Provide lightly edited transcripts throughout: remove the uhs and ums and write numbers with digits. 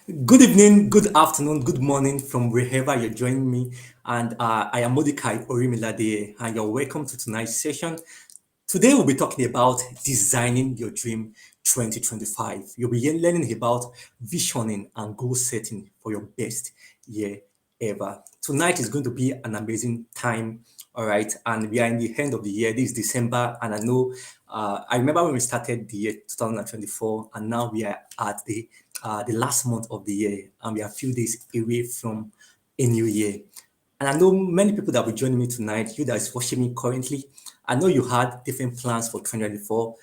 Good evening, good afternoon, good morning from wherever you're joining me. And I am Mordecai Orimiladeye, and you're welcome to tonight's session. Today, we'll be talking about designing your dream 2025. You'll be learning about visioning and goal setting for your best year ever. Tonight is going to be an amazing time, all right? And we are in the end of the year. This is December, and I know I remember when we started the year 2024, and now we are at the last month of the year, and we are a few days away from a new year. And I know many people that will be joining me tonight, you that is watching me currently, I know you had different plans for 2024.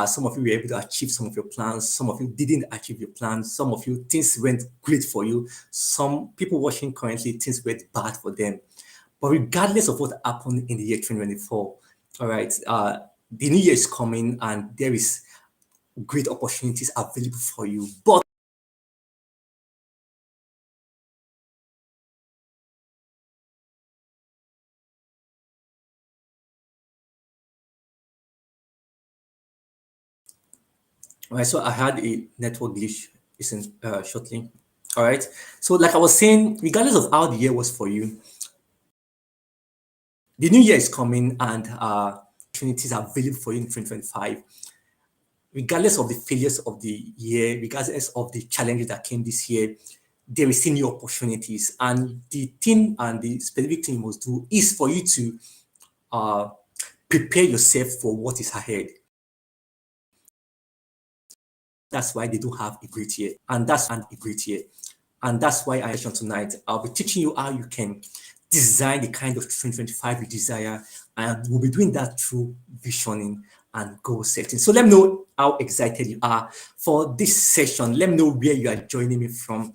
Some of you were able to achieve some of your plans. Some of you didn't achieve your plans. Some of you, things went great for you. Some people watching currently, things went bad for them. But regardless of what happened in the year 2024, all right, the new year is coming and there is great opportunities available for you. But all right, so I had a network glitch isn't shortly. All right. So, like I was saying, regardless of how the year was for you, the new year is coming and opportunities are available for you in 2025. Regardless of the failures of the year, regardless of the challenges that came this year, there is still new opportunities. And the thing and the specific thing you must do is for you to uh, prepare yourself for what is ahead. That's why they do have a great year. And that's a great year. And that's why I mentioned tonight, I'll be teaching you how you can design the kind of 2025 you desire. And we'll be doing that through visioning and goal setting. So let me know how excited you are for this session. Let me know where you are joining me from.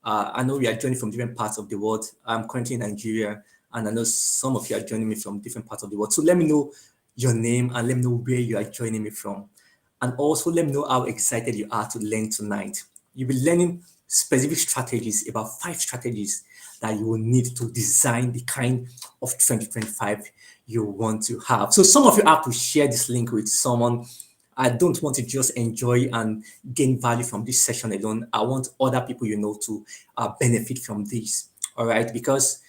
I know we are joining from different parts of the world. I'm currently in Nigeria, and I know some of you are joining me from different parts of the world. So let me know your name and let me know where you are joining me from. And also let me know how excited you are to learn tonight. You'll be learning specific strategies, about 5 strategies that you will need to design the kind of 2025 you want to have. So some of you have to share this link with someone. I don't want to just enjoy and gain value from this session alone. I want other people you know to benefit from this. All right, because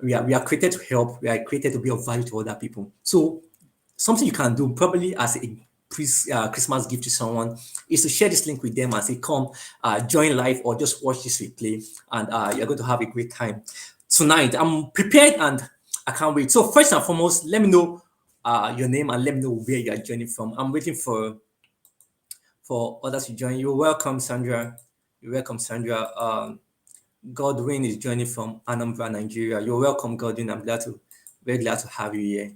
we are created to help. We are created to be of value to other people. So something you can do probably as a Christmas gift to someone is to share this link with them and say, come, join live or just watch this replay and you're going to have a great time tonight. I'm prepared and I can't wait. So first and foremost, let me know your name and let me know where you are joining from. I'm waiting for others to join. You're welcome, Sandra. You're welcome, Sandra. Godwin is joining from Anambra, Nigeria. You're welcome, Godwin. Very glad to have you here.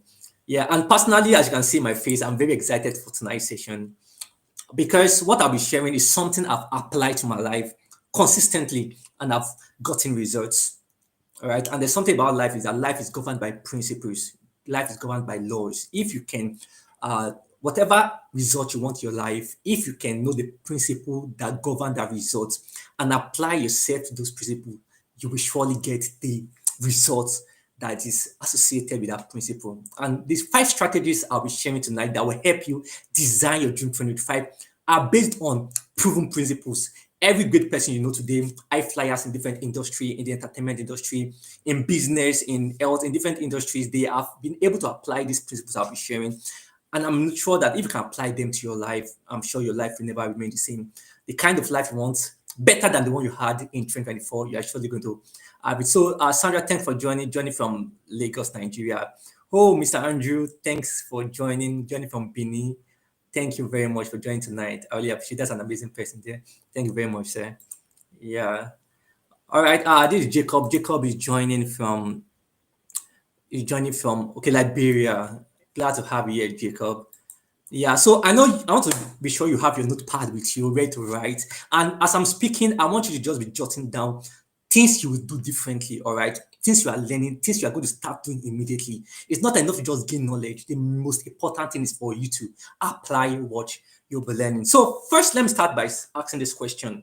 Yeah, and personally, as you can see my face, I'm very excited for tonight's session because what I'll be sharing is something I've applied to my life consistently and I've gotten results. All right. And there's something about life is that life is governed by principles. Life is governed by laws. If you can, whatever result you want in your life, if you can know the principle that govern that result and apply yourself to those principles, you will surely get the results that is associated with that principle. And these 5 strategies I'll be sharing tonight that will help you design your Dream 2025 are based on proven principles. Every great person you know today, high flyers in different industry, in the entertainment industry, in business, in health, in different industries, they have been able to apply these principles I'll be sharing. And I'm sure that if you can apply them to your life, I'm sure your life will never remain the same. The kind of life you want, better than the one you had in 2024, you're actually going to have it. So, Sandra, thanks for joining from Lagos, Nigeria. Oh, Mr. Andrew, thanks for joining from Benin. Thank you very much for joining tonight. I really appreciate that's an amazing person there. Thank you very much, sir. Yeah. All right. This is Jacob. Jacob is joining from okay, Liberia. Glad to have you here, Jacob. Yeah, so I want to be sure you have your notepad with you, ready to write. And as I'm speaking, I want you to just be jotting down things you will do differently, all right? Things you are learning, things you are going to start doing immediately. It's not enough to just gain knowledge. The most important thing is for you to apply what you'll be learning. So first, let me start by asking this question.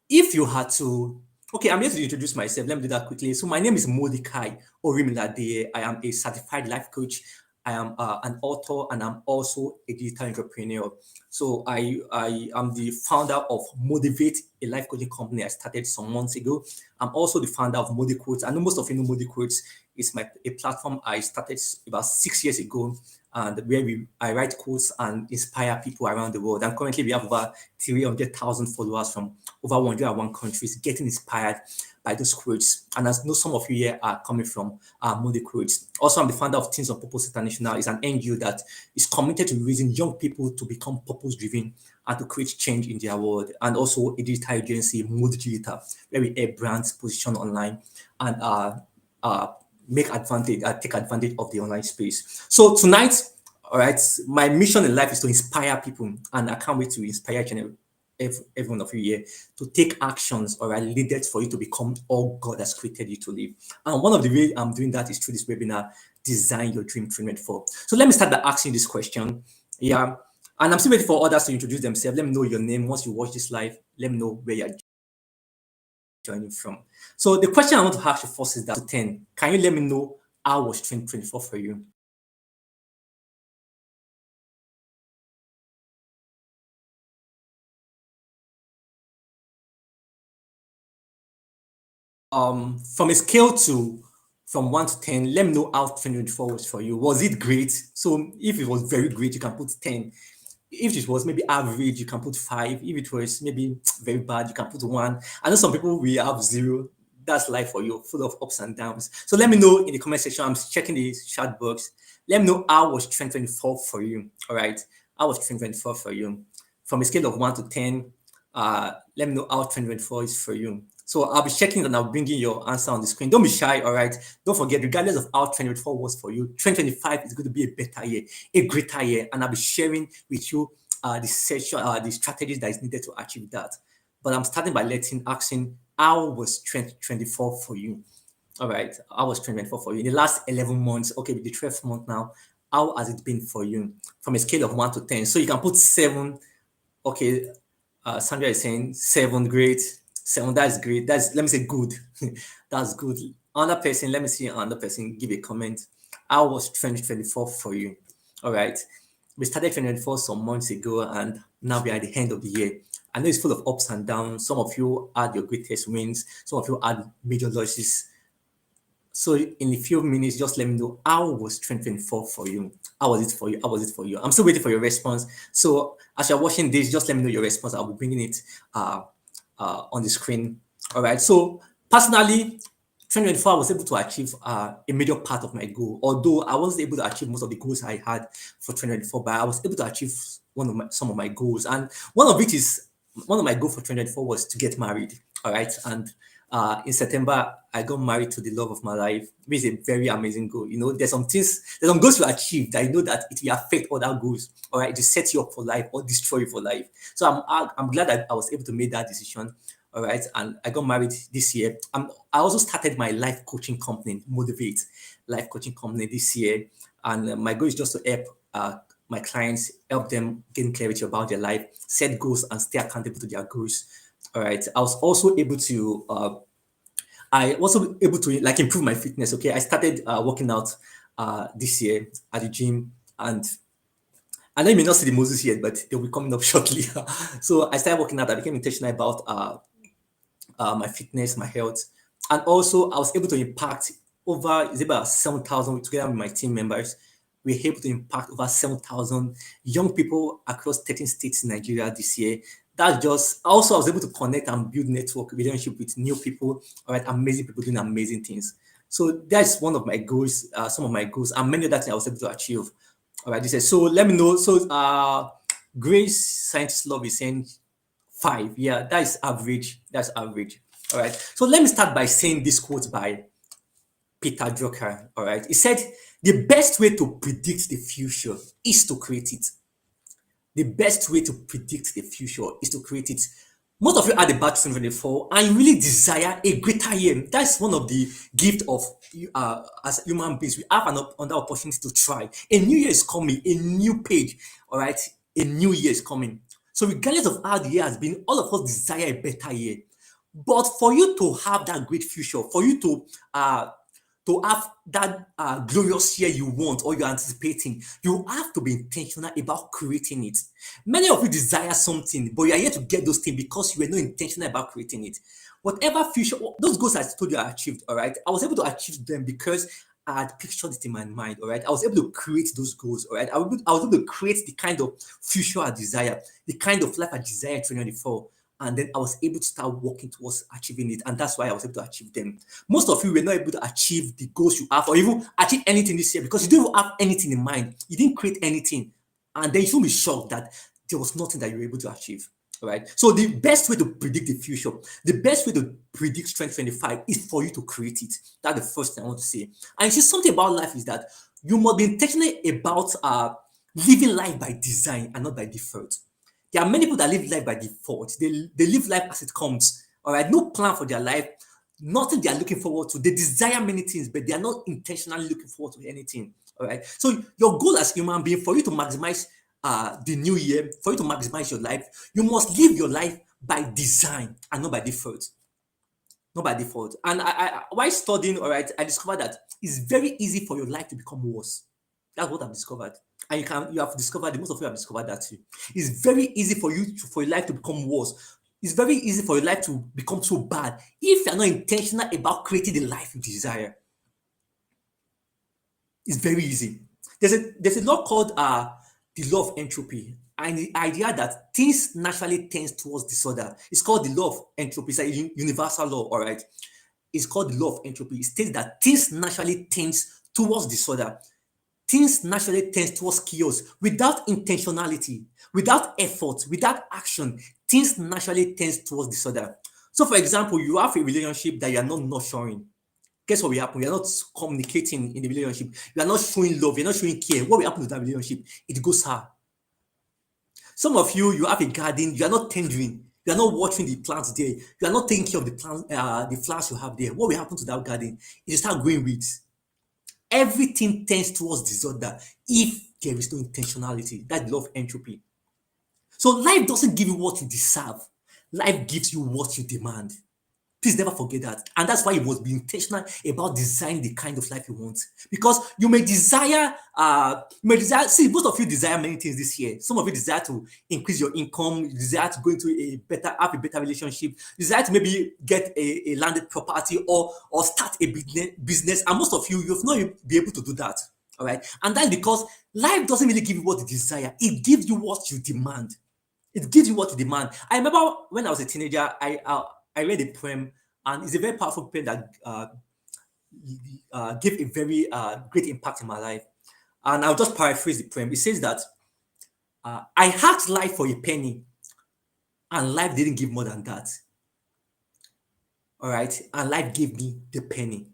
If you had to, okay, I'm here to introduce myself. Let me do that quickly. So my name is Mordecai Orimiladeye. I am a certified life coach. I am an author, and I'm also a digital entrepreneur. So I am the founder of Motivate, a life coaching company I started some months ago. I'm also the founder of Modi Quotes. I know most of you know Modi Quotes is a platform I started about 6 years ago, and where I write quotes and inspire people around the world. And currently we have over 300,000 followers from over 101 countries getting inspired by those quotes. And as know, some of you here are coming from Moody Quotes. Also, I'm the founder of Teams of Purpose International. It's an NGO that is committed to raising young people to become purpose-driven and to create change in their world. And also a digital agency, Mood Digital, where we help brands position online and uh, take advantage of the online space. So tonight, all right, my mission in life is to inspire people, and I can't wait to inspire every one of you here to take actions, all right, needed for you to become all God has created you to live. And one of the ways I'm doing that is through this webinar, Design Your Dream 2024. So let me start by asking this question. Yeah. And I'm still waiting for others to introduce themselves. Let me know your name once you watch this live. Let me know where you're joining from. So the question I want to ask you first is that to 10. Can you let me know how was 2024 for you? From a scale to from 1 to 10, let me know how 2024 was for you. Was it great? So if it was very great, you can put 10. If it was maybe average, you can put 5. If it was maybe very bad, you can put 1. I know some people will have 0. That's life for you, full of ups and downs. So let me know in the comment section. I'm checking the chat box. Let me know how was 2024 for you. All right. How was 2024 for you? From a scale of 1 to 10, let me know how 2024 is for you. So I'll be checking and I'll bring in your answer on the screen. Don't be shy, all right? Don't forget, regardless of how 2024 was for you, 2025 is going to be a better year, a greater year, and I'll be sharing with you the session, the strategies that is needed to achieve that. But I'm starting by asking, how was 2024 for you? All right, how was 2024 for you? In the last 11 months, okay, with the 12th month now, how has it been for you from a scale of 1 to 10? So you can put 7. Okay, Sandra is saying 7, great. 7, that's great. That's, let me say, good. That's good. Another person, let me see another person give a comment. How was 2024 for you? All right. We started 2024 some months ago, and now we are at the end of the year. I know it's full of ups and downs. Some of you had your greatest wins, some of you had major losses. So in a few minutes, just let me know how was 2024 for you? How was it for you? How was it for you? I'm still waiting for your response. So as you're watching this, just let me know your response. I'll be bringing it on the screen. All right. So personally, 2024, I was able to achieve a major part of my goal. Although I wasn't able to achieve most of the goals I had for 2024, but I was able to achieve some of my goals. And one of my goals for 2024 was to get married. All right. And in September, I got married to the love of my life, which is a very amazing goal. You know, there's some goals to achieve that you know that it will affect other goals. All right, to set you up for life or destroy you for life. So I'm glad that I was able to make that decision. All right, and I got married this year. I also started my life coaching company, Motivate Life Coaching Company, this year, and my goal is just to help my clients, help them gain clarity about their life, set goals, and stay accountable to their goals. All right. I was also able to like improve my fitness. Okay. I started working out this year at the gym, and I know you may not see the Moses yet, but they'll be coming up shortly. So I started working out. I became intentional about my fitness, my health, and also I was able to impact it's about 7,000 together with my team members. We were able to impact over 7,000 young people across 13 states in Nigeria this year. That just also I was able to connect and build network relationship with new people, all right, amazing people doing amazing things. So that's one of my goals, some of my goals, and many other things I was able to achieve. All right, this is so let me know. So Grace Scientist Love is saying 5. Yeah, that is average. That's average. All right. So let me start by saying this quote by Peter Drucker. All right. He said, the best way to predict the future is to create it. The best way to predict the future is to create it. Most of you had a bad 2024 and you really desire a greater year. That's one of the gift of as human beings. We have another opportunity to try. A new year is coming, a new page. All right. A new year is coming. So regardless of how the year has been, all of us desire a better year. But for you to have that great future, for you to to have that glorious year you want or you're anticipating, you have to be intentional about creating it. Many of you desire something, but you are here to get those things because you were not intentional about creating it. Whatever future, those goals I told you I achieved, all right, I was able to achieve them because I had pictured it in my mind, all right. I was able to create those goals, all right. I was able to create the kind of future I desire, the kind of life I desire in 2024. And then I was able to start working towards achieving it. And that's why I was able to achieve them. Most of you were not able to achieve the goals you have or even achieve anything this year because you don't have anything in mind. You didn't create anything. And then you should be shocked that there was nothing that you were able to achieve. All right. So the best way to predict the future, the best way to predict 2025 is for you to create it. That's the first thing I want to say. And it's just something about life is that you must be intentional about living life by design and not by default. There are many people that live life by default. They live life as it comes. All right, no plan for their life, nothing they are looking forward to. They desire many things, but they are not intentionally looking forward to anything. All right. So your goal as human being for you to maximize the new year, for you to maximize your life, you must live your life by design and not by default. Not by default. And while studying, all right, I discovered that it's very easy for your life to become worse. That's what I've discovered. And you have discovered, most of you have discovered that too. It's very easy for for your life to become worse. It's very easy for your life to become so bad if you're not intentional about creating the life you desire. It's very easy. There's a law called the law of entropy, and the idea that things naturally tends towards disorder. It's called the law of entropy. It's a universal law, all right. It's called the law of entropy. It states that things naturally tends towards disorder. Things naturally tend towards chaos without intentionality, without effort, without action. Things naturally tend towards disorder. So, for example, you have a relationship that you are not nurturing. Guess what will happen? You are not communicating in the relationship. You are not showing love. You are not showing care. What will happen to that relationship? It goes sour. Some of you, you have a garden. You are not tendering. You are not watering the plants there. You are not taking care of the plants, the flowers you have there. What will happen to that garden? It will start growing weeds. Everything tends towards disorder if there is no intentionality. That's the law of entropy. So life doesn't give you what you deserve. Life gives you what you demand. Please never forget that. And that's why you must be intentional about designing the kind of life you want. Because see, most of you desire many things this year. Some of you desire to increase your income, you desire to go into have a better relationship, you desire to maybe get a landed property or start a business. And most of you, you've not be able to do that. All right. And that's because life doesn't really give you what you desire, it gives you what you demand. It gives you what you demand. I remember when I was a teenager, I read a poem, and it's a very powerful poem that gave a very great impact in my life. And I'll just paraphrase the poem. It says that I asked life for a penny, and life didn't give more than that. All right, and life gave me the penny.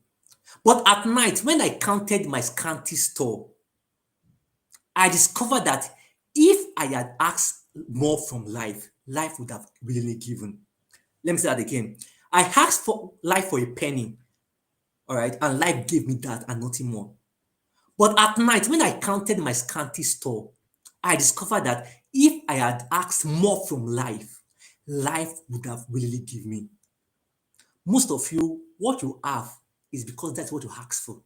But at night, when I counted my scanty store, I discovered that if I had asked more from life, life would have willingly given. Let me say that again. I asked for life for a penny, all right, and life gave me that and nothing more. But at night, when I counted my scanty store, I discovered that if I had asked more from life, life would have willingly given me. Most of you, what you have is because that's what you asked for.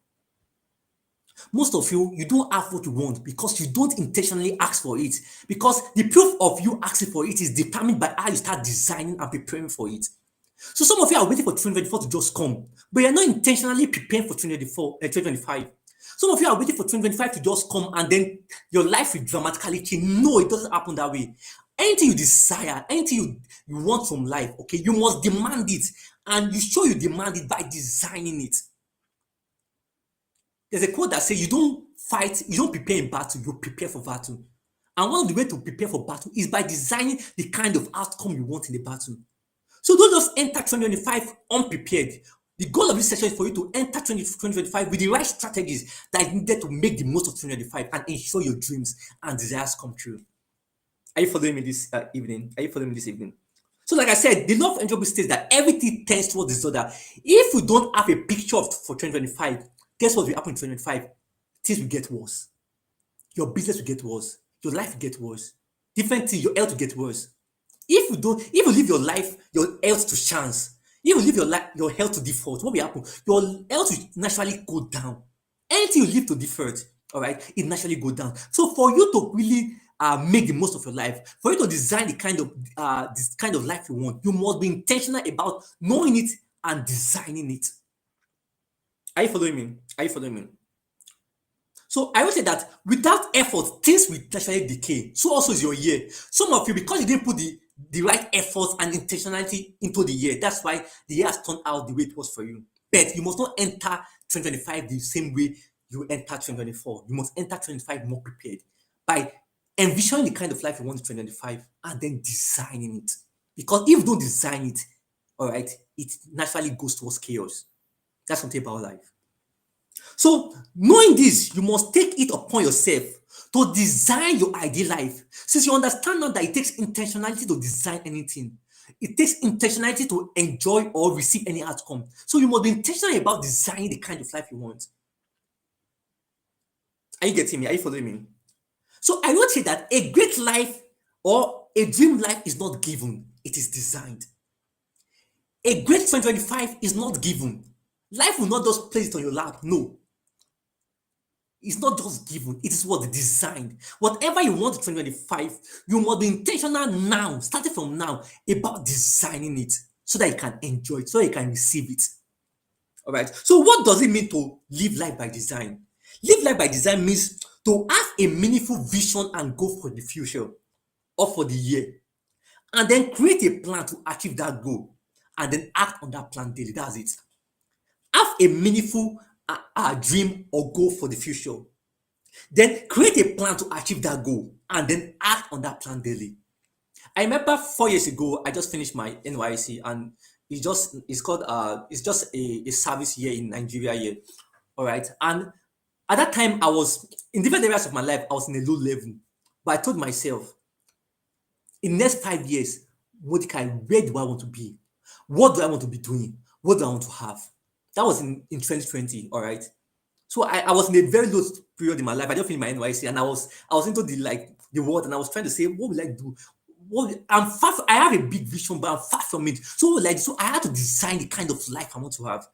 Most of you, you don't have what you want because you don't intentionally ask for it. Because the proof of you asking for it is determined by how you start designing and preparing for it. So some of you are waiting for 2024 to just come, but you're not intentionally preparing for 2025. Some of you are waiting for 2025 to just come and then your life will dramatically change. No, it doesn't happen that way. Anything you desire, anything you want from life, okay, you must demand it. And you show you demand it by designing it. There's a quote that says you don't fight, you don't prepare in battle, you prepare for battle. And one of the ways to prepare for battle is by designing the kind of outcome you want in the battle. So don't just enter 2025 unprepared. The goal of this session is for you to enter 2025 with the right strategies that is needed to make the most of 2025 and ensure your dreams and desires come true. Are you following me this evening? Are you following me this evening? So like I said, the law of entropy states that everything tends towards disorder. If we don't have a picture for 2025, guess what will happen in 2025? Things will get worse. Your business will get worse. Your life will get worse. Different things, your health will get worse. If you leave your life, your health to chance, If you leave your health to default, what will happen? Your health will naturally go down. Anything you leave to default, all right, it naturally go down. So for you to really make the most of your life, for you to design the this kind of life you want, you must be intentional about knowing it and designing it. Are you following me? Are you following me? So I would say that without effort, things will naturally decay. So also is your year. Some of you, because you didn't put the right effort and intentionality into the year, that's why the year has turned out the way it was for you. But you must not enter 2025 the same way you enter 2024. You must enter 2025 more prepared by envisioning the kind of life you want in 2025 and then designing it. Because if you don't design it, all right, it naturally goes towards chaos. That's something about life. So, knowing this, you must take it upon yourself to design your ideal life. Since you understand now that it takes intentionality to design anything, it takes intentionality to enjoy or receive any outcome. So, you must be intentional about designing the kind of life you want. Are you getting me? Are you following me? So, I would say that a great life or a dream life is not given, it is designed. A great 2025 is not given. Life will not just place it on your lap. No, it's not just given, it is what designed. Whatever you want in 2025, you must be intentional now, starting from now, about designing it so that you can enjoy it, so you can receive it. All right. So, what does it mean to live life by design? Live life by design means to have a meaningful vision and goal for the future or for the year, and then create a plan to achieve that goal, and then act on that plan daily. That's it. Have a meaningful dream or goal for the future. Then create a plan to achieve that goal and then act on that plan daily. I remember 4 years ago, I just finished my NYC and it's just a service year in Nigeria here. All right. And at that time, I was in different areas of my life, I was in a low level. But I told myself, in the next 5 years, Mordecai, where do I want to be? What do I want to be doing? What do I want to have? That was in 2020, all right. So I was in a very low period in my life. I just finished my NYC and I was into the world and I was trying to say, what will I do? I'm far I have a big vision, but I'm far from it. So like so I had to design the kind of life I want to have.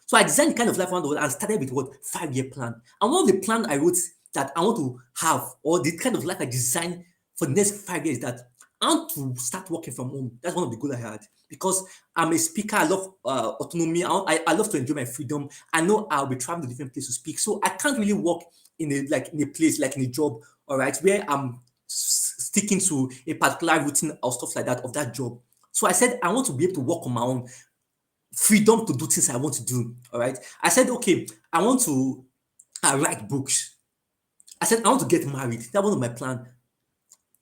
So I designed the kind of life I want to have and started with what 5 year plan. And one of the plan I wrote that I want to have, or the kind of life I designed for the next 5 years, that I want to start working from home. That's one of the goals I had because I'm a speaker. I love autonomy. I love to enjoy my freedom. I know I'll be traveling to different places to speak, so I can't really work in a place like in a job, all right, where I'm sticking to a particular routine or stuff like that of that job. So I said I want to be able to work on my own, freedom to do things I want to do. All right. I said, okay, I want to write books. I said I want to get married. That was my plan.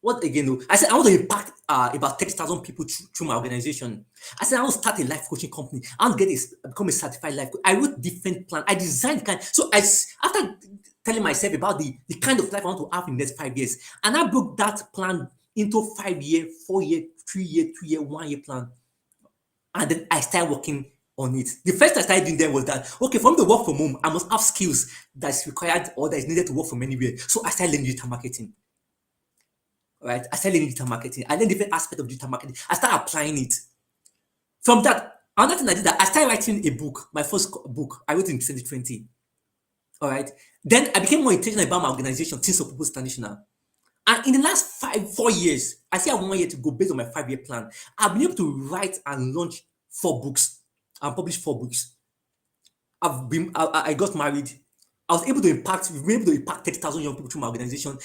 What again? Though? I said I want to impact about 30,000 people through my organization. I said I want to start a life coaching company. I want to become a certified life coach. I wrote different plans. I designed kind. So after telling myself about the kind of life I want to have in the next 5 years, and I broke that plan into 5 year, 4 year, 3 year, 2 year, 1 year plan, and then I started working on it. The first I started doing then was that okay, for me to work from home, I must have skills that's required or that is needed to work from anywhere. So I started learning digital marketing. Right? I started learning digital marketing. I learned different aspects of digital marketing. I started applying it. From that, another thing I did that I started writing a book, my first book. I wrote in 2020. All right. Then I became more intentional about my organization, Teams of Purpose International. And in the last 4 years, I still have 1 year to go based on my 5 year plan. I've been able to write and launch 4 books and publish 4 books. I got married. We've been able to impact 30,000 young people through my organization.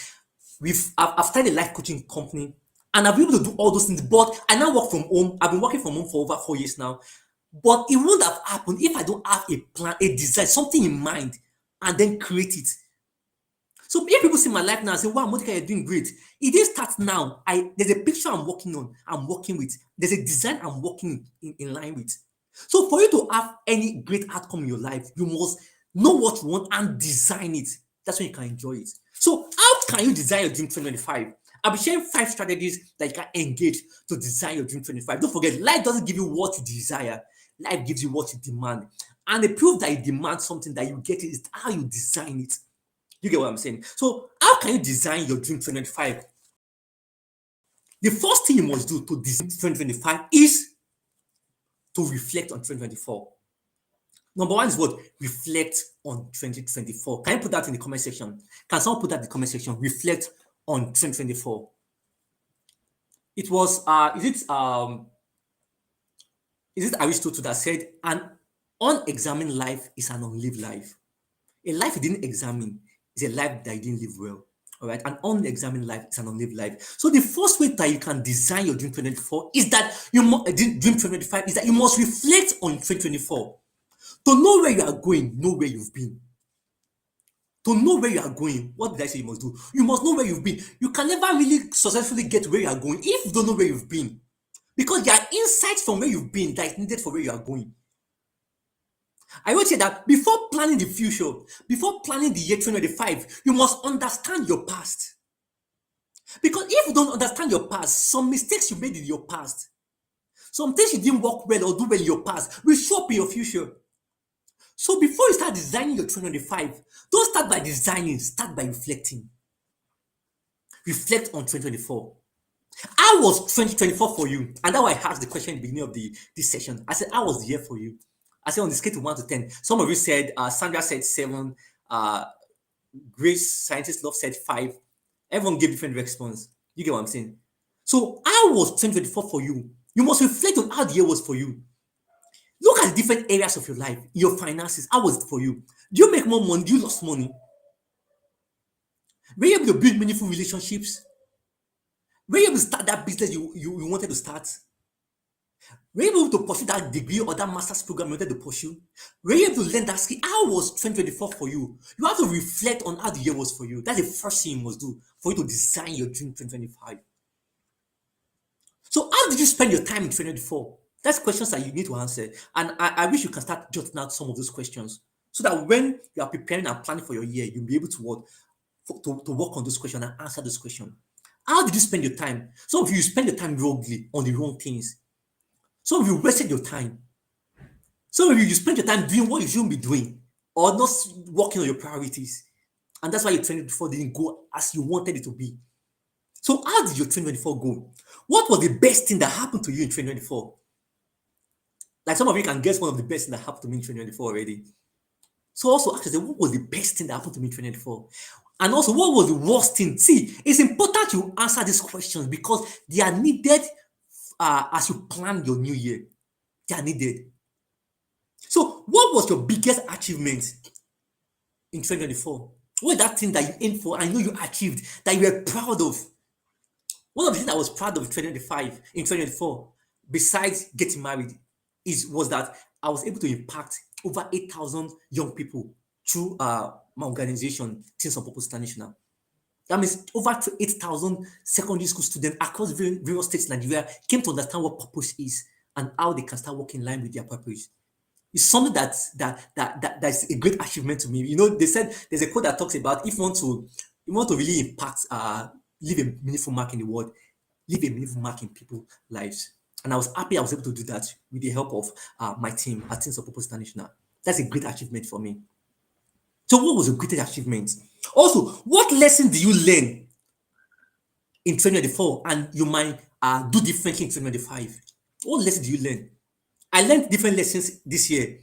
I've started a life coaching company and I've been able to do all those things. But I now work from home. I've been working from home for over 4 years now. But it wouldn't have happened if I don't have a plan, a design, something in mind, and then create it. So if people see my life now and say, wow, Monica, you're doing great. It didn't start now. There's a picture I'm working on, I'm working with. There's a design I'm working in line with. So for you to have any great outcome in your life, you must know what you want and design it. That's when you can enjoy it. So how can you design your dream 2025? I'll be sharing 5 strategies that you can engage to design your dream 2025. Don't forget, life doesn't give you what you desire. Life gives you what you demand. And the proof that you demand something that you get it is how you design it. You get what I'm saying? So how can you design your dream 2025? The first thing you must do to design 2025 is to reflect on 2024? Number one is what? Reflect on 2024. Can you put that in the comment section? Can someone put that in the comment section? Reflect on 2024. It was is it Aristotle that said an unexamined life is an unlived life? A life you didn't examine is a life that you didn't live well. All right, an unexamined life is an unlived life. So the first way that you can design your dream 2024 is that dream 2025 is that you must reflect on 2024 to know where you are going, know where you've been. To know where you are going, what did I say you must do? You must know where you've been. You can never really successfully get to where you are going if you don't know where you've been, because there are insights from where you've been that is needed for where you are going. I would say that before planning the future, before planning the year 2025, you must understand your past. Because if you don't understand your past, some mistakes you made in your past, some things you didn't work well or do well in your past will show up in your future. So before you start designing your 2025, don't start by designing, start by reflecting. Reflect on 2024. How was 2024 for you? And that's why I asked the question in the beginning of this session. I said, how was the year for you? I said on the scale of 1 to 10. Some of you said, Sandra said 7, Grace, Scientist Love said 5. Everyone gave different response. You get what I'm saying? So how was 2024 for you? You must reflect on how the year was for you. Look at the different areas of your life, your finances. How was it for you? Do you make more money? Do you lose money? Were you able to build meaningful relationships? Were you able to start that business you wanted to start? Were you able to pursue that degree or that master's program you wanted to pursue? Were you able to learn that skill? How was 2024 for you? You have to reflect on how the year was for you. That's the first thing you must do for you to design your dream 2025. So how did you spend your time in 2024? That's questions that you need to answer. And I wish you can start jotting out some of those questions so that when you are preparing and planning for your year, you'll be able to work on those questions and answer those questions. How did you spend your time? Some of you spend your time wrongly on the wrong things. Some of you wasted your time. Some of you spend your time doing what you shouldn't be doing or not working on your priorities. And that's why your 2024 didn't go as you wanted it to be. So how did your 2024 go? What was the best thing that happened to you in 2024? Like some of you can guess one of the best things that happened to me in 2024 already. So also ask yourself, what was the best thing that happened to me in 2024? And also, what was the worst thing? See, it's important you answer these questions because they are needed as you plan your new year. They are needed. So, what was your biggest achievement in 2024? What is that thing that you aimed for and you know you achieved that you were proud of? One of the things I was proud of in 2024, besides getting married, was that I was able to impact over 8,000 young people through my organization, Teens on Purpose International. That means over 8,000 secondary school students across various states in Nigeria came to understand what purpose is and how they can start working in line with their purpose. It's something that's a great achievement to me. You know, they said there's a quote that talks about if you want to really impact, leave a meaningful mark in the world, leave a meaningful mark in people's lives. And I was happy I was able to do that with the help of my team at Teens of Purpose International. That's a great achievement for me. So what was the greatest achievement? Also, what lesson do you learn in 2024 and you might do differently in 2025? What lesson do you learn? I learned different lessons this year,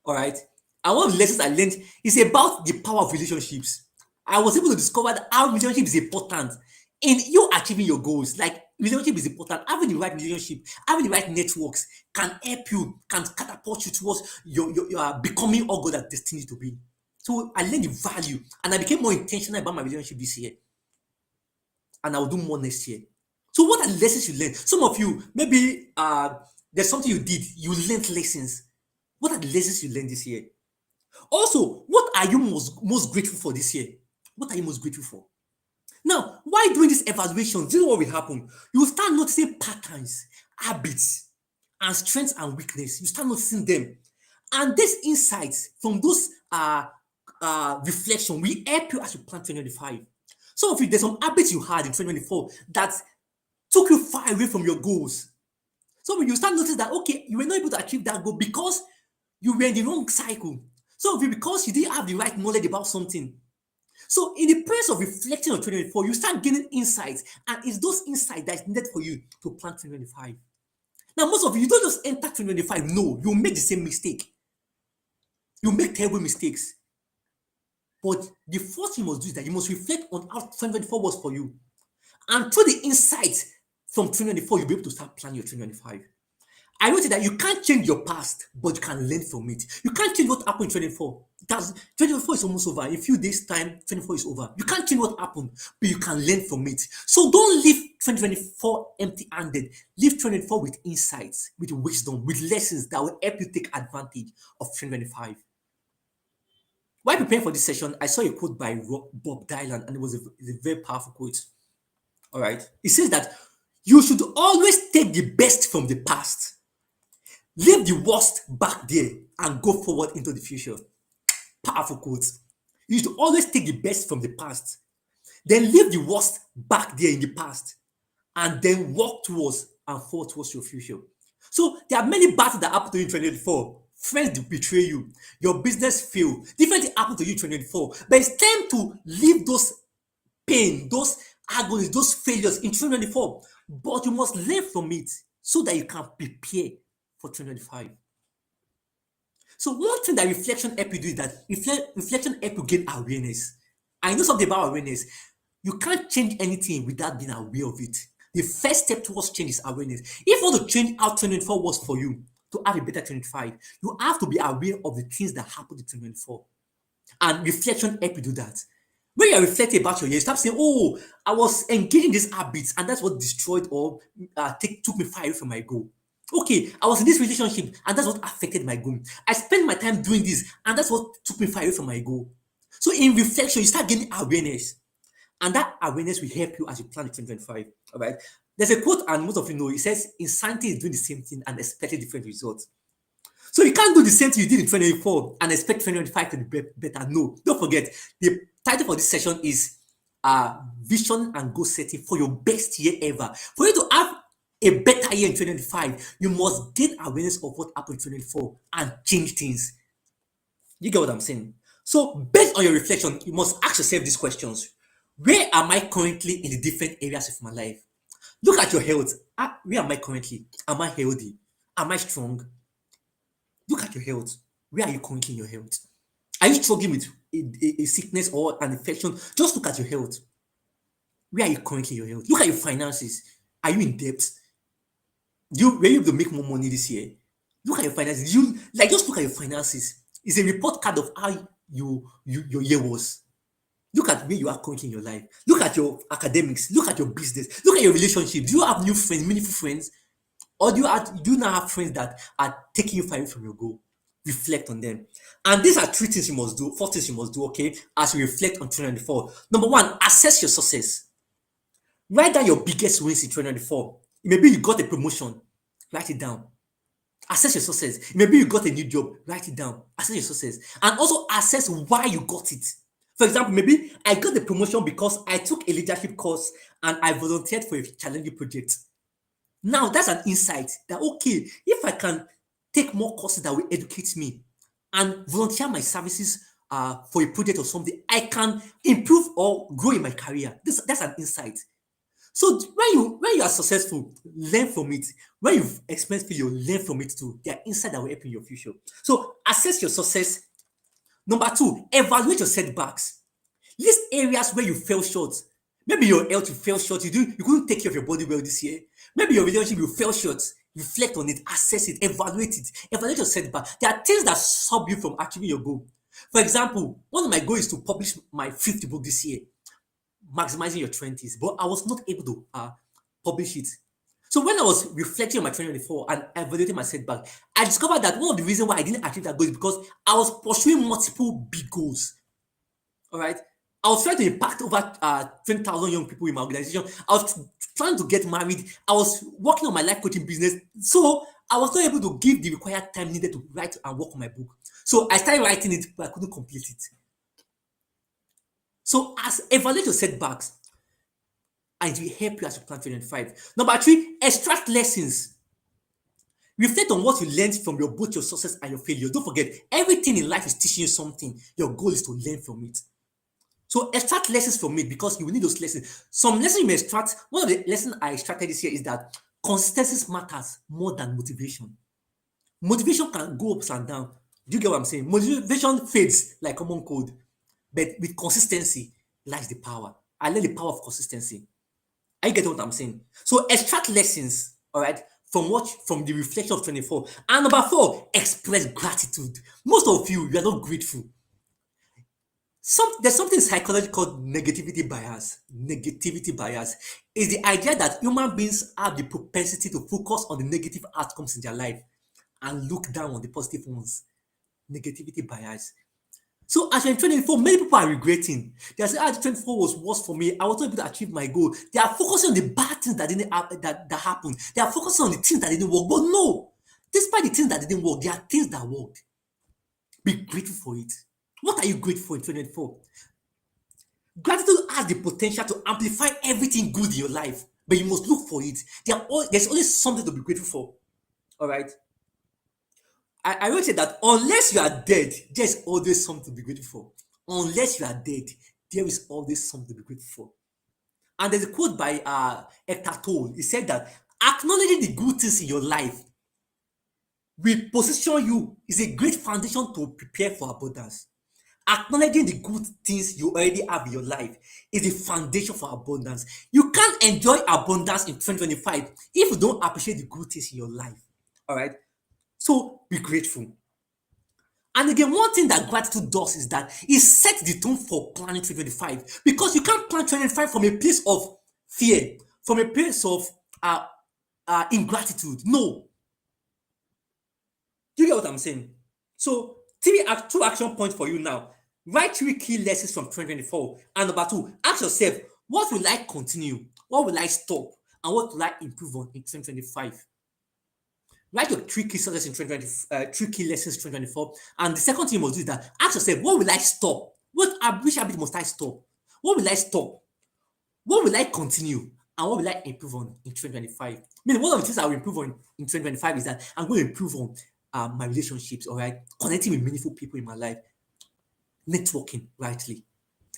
all right? And one of the lessons I learned is about the power of relationships. I was able to discover that how relationship is important in you achieving your goals. Like, relationship is important. Having the right relationship, having the right networks can help you, can catapult you towards your becoming all God has destined you to be. So I learned the value and I became more intentional about my relationship this year. And I'll do more next year. So what are the lessons you learned? Some of you, maybe there's something you did, you learned lessons. What are the lessons you learned this year? Also, what are you most grateful for this year? What are you most grateful for? Now, while doing this evaluation, do you know what will happen? You will start noticing patterns, habits, and strengths and weakness. You start noticing them. And these insights from those reflection will help you as you plan 2025. Some of you, there's some habits you had in 2024 that took you far away from your goals. Some of you start noticing that, okay, you were not able to achieve that goal because you were in the wrong cycle. Some of you, because you didn't have the right knowledge about something. So in the process of reflecting on 2024, you start gaining insights, and it's those insights that is needed for you to plan 2025. Now, most of you don't just enter 2025. No, you make the same mistake. You make terrible mistakes. But the first thing you must do is that you must reflect on how 2024 was for you. And through the insights from 2024, you'll be able to start planning your 2025. I noticed that you can't change your past, but you can learn from it. You can't change what happened in 24. 2024 is almost over. In a few days' time, 24 is over. You can't change what happened, but you can learn from it. So don't leave 2024 empty-handed. Leave 2024 with insights, with wisdom, with lessons that will help you take advantage of 2025. While preparing for this session, I saw a quote by Bob Dylan, and it's a very powerful quote. All right. It says that you should always take the best from the past, leave the worst back there, and go forward into the future. Powerful quote. You should always take the best from the past, then leave the worst back there in the past, and then walk towards and forward towards your future. So there are many battles that happen to you in 2024. Friends betray you, your business fail, different things happen to you in 2024. But it's time to leave those pain, those agonies, those failures in 2024. But you must learn from it so that you can prepare for 2025. So one thing that reflection help you do is that reflection help you gain awareness. I know something about awareness. You can't change anything without being aware of it. The first step towards change is awareness. If you want to change how 2024 was for you to have a better 2025, you have to be aware of the things that happened in 2024. And reflection help you do that. When you are reflecting about your year, stop saying, "Oh, I was engaging these habits, and that's what destroyed or took me far away from my goal." Okay, I was in this relationship, and that's what affected my goal. I spent my time doing this, and that's what took me far away from my goal. So in reflection, you start gaining awareness, and that awareness will help you as you plan the 2025. All right. There's a quote, and most of you know, it says, "Insanity is doing the same thing and expecting different results." So you can't do the same thing you did in 2024 and expect 2025 to be better. No, don't forget, the title for this session is Vision and Goal Setting for your best year ever. For you to have a better year in 2025, you must gain awareness of what happened in 2024 and change things. You get what I'm saying? So based on your reflection, you must ask yourself these questions. Where am I currently in the different areas of my life? Look at your health. Where am I currently? Am I healthy? Am I strong? Look at your health. Where are you currently in your health? Are you struggling with a sickness or an infection? Just look at your health. Where are you currently in your health? Look at your finances. Are you in debt? Were you able to make more money this year? Look at your finances. Just look at your finances. It's a report card of how your year was. Look at where you are currently in your life. Look at your academics. Look at your business. Look at your relationship. Do you have new friends, meaningful friends? Or do you now have friends that are taking you far away from your goal? Reflect on them. And these are three things you must do, four things you must do, okay, as you reflect on 2024. Number one, assess your success. Write down your biggest wins in 2024. Maybe you got a promotion, write it down. Assess your success. Maybe you got a new job, write it down. Assess your success. And also assess why you got it. For example, maybe I got the promotion because I took a leadership course and I volunteered for a challenging project. Now that's an insight that, okay, if I can take more courses that will educate me and volunteer my services for a project or something, I can improve or grow in my career. That's an insight. So when you are successful, learn from it. When you've experienced failure, learn from it too. They are insights that will help in your future. So assess your success. Number two, evaluate your setbacks. List areas where you fell short. Maybe your health, you fell short. You couldn't take care of your body well this year. Maybe your relationship, you fell short. Reflect on it, assess it, evaluate it. Evaluate your setback. There are things that stop you from achieving your goal. For example, one of my goals is to publish my fifth book this year, Maximizing Your 20s, but I was not able to publish it. So when I was reflecting on my 2024 and evaluating my setback, I discovered that one of the reasons why I didn't achieve that goal is because I was pursuing multiple big goals. All right. I was trying to impact over 20,000 young people in my organization. I was trying to get married. I was working on my life coaching business. So I was not able to give the required time needed to write and work on my book. So I started writing it, but I couldn't complete it. So evaluate your setbacks, and it will help you as you plan 2025. Number three, extract lessons. Reflect on what you learned from both your success and your failure. Don't forget, everything in life is teaching you something. Your goal is to learn from it. So extract lessons from it because you will need those lessons. Some lessons you may extract. One of the lessons I extracted this year is that Consistency matters more than motivation. Motivation can go ups and down. Do you get what I'm saying? Motivation fades like common cold, but with consistency lies the power. I learned the power of consistency. Are you getting what I'm saying? So extract lessons, all right, from the reflection of 24. And number four, express gratitude. Most of you are not grateful. There's something in psychology called negativity bias. Negativity bias is the idea that human beings have the propensity to focus on the negative outcomes in their life and look down on the positive ones. Negativity bias. So as you're in 24, many people are regretting. They are saying, 24 was worse for me. I was not able to achieve my goal. They are focusing on the bad things that didn't that happened. They are focusing on the things that didn't work. But no, despite the things that didn't work, there are things that worked. Be grateful for it. What are you grateful for in 2024? Gratitude has the potential to amplify everything good in your life, but you must look for it. There's always something to be grateful for. All right. I will say that unless you are dead, there's always something to be grateful for. Unless you are dead, there is always something to be grateful for. And there's a quote by Eckhart Tolle. He said that acknowledging the good things in your life will position you is a great foundation to prepare for abundance. Acknowledging the good things you already have in your life is the foundation for abundance. You can't enjoy abundance in 2025 if you don't appreciate the good things in your life. All right. So be grateful. And again, one thing that gratitude does is that it sets the tone for planning 2025 because you can't plan 2025 from a place of fear, from a place of ingratitude. No. Do you get what I'm saying? So, two action points for you now. Write 3 key lessons from 2024. And number 2, ask yourself, what will I continue? What will I stop? And what will I improve on in 2025? Write your 3 key lessons in 3 key lessons in 2024. And the second thing you must do is that ask yourself, what will I stop? Which habit must I stop? What will I stop? What will I continue? And what will I improve on in 2025? Meaning, one of the things I will improve on in 2025 is that I'm going to improve on my relationships, all right? Connecting with meaningful people in my life, networking rightly.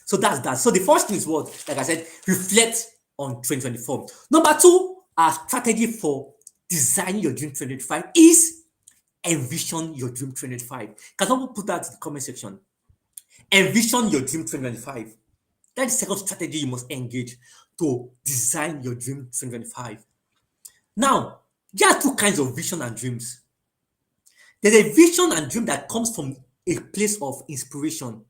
So that's that. So the first thing is what, like I said, reflect on 2024. Number 2, our strategy for designing your dream 2025 is envision your dream 2025. Can someone put that in the comment section? Envision your dream 2025. That's the second strategy you must engage to design your dream 2025. Now, there are 2 kinds of vision and dreams. There's a vision and dream that comes from a place of inspiration,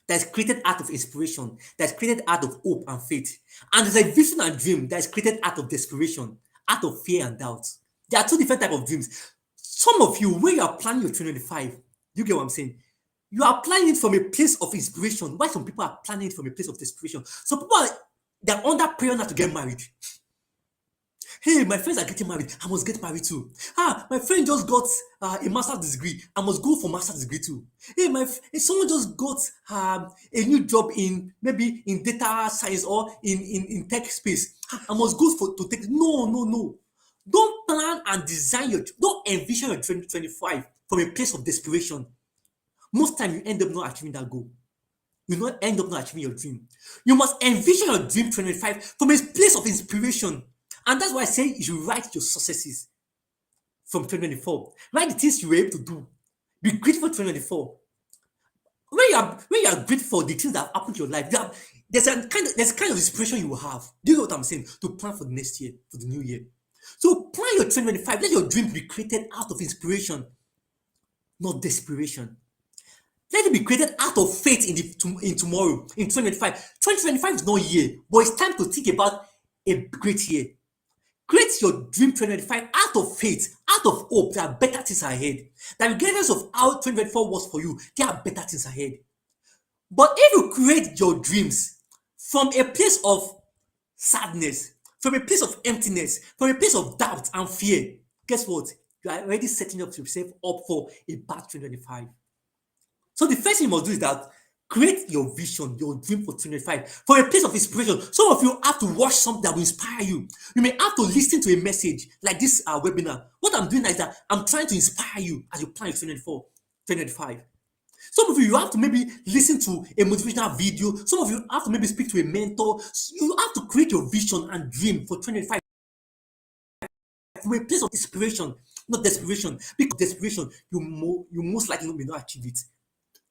that's created out of inspiration, that's created out of hope and faith. And there's a vision and dream that's created out of desperation, out of fear and doubt. There are 2 different types of dreams. Some of you, when you are planning your 2025, you get what I'm saying? You are planning it from a place of inspiration, while some people are planning it from a place of desperation. Some people they're under prayer not to get married. Hey, my friends are getting married. I must get married too. My friend just got a master's degree. I must go for master's degree too. Hey, someone just got a new job in maybe in data science or in tech space. I must go to take. No. Don't plan and design don't envision your 2025 from a place of desperation. Most time you end up not achieving that goal. You not end up not achieving your dream. You must envision your dream 2025 from a place of inspiration. And that's why I say you should write your successes from 2024. Write the things you were able to do. Be grateful for 2024. When you are grateful for the things that have happened to your life, there's a kind of inspiration you will have. Do you know what I'm saying? To plan for the next year, for the new year. So plan your 2025. Let your dream be created out of inspiration, not desperation. Let it be created out of faith in tomorrow, in 2025. 2025 is not a year, but it's time to think about a great year. Create your dream 2025 out of faith, out of hope. There are better things ahead. That regardless of how 2024 was for you, there are better things ahead. But if you create your dreams from a place of sadness, from a place of emptiness, from a place of doubt and fear, guess what? You are already setting up yourself up for a bad 2025. So the first thing you must do is that create your vision, your dream for 2025 from a place of inspiration. Some of you have to watch something that will inspire you. You may have to listen to a message like this webinar. What I'm doing is that I'm trying to inspire you as you plan your 2025. Some of you have to maybe listen to a motivational video. Some of you have to maybe speak to a mentor. You have to create your vision and dream for 2025 from a place of inspiration, not desperation. Because desperation, you most likely may not achieve it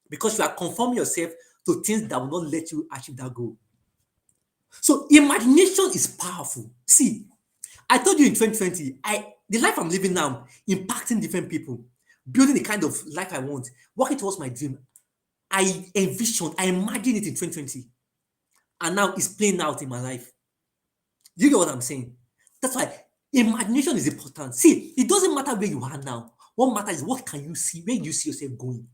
because you are conforming yourself to things that will not let you achieve that goal. So imagination is powerful. See, I told you in 2020, the life I'm living now, impacting different people, building the kind of life I want, working towards my dream. I envisioned, I imagined it in 2020, and now it's playing out in my life. Do you get what I'm saying? That's why imagination is important. See, it doesn't matter where you are now. What matters is what can you see? Where do you see yourself going?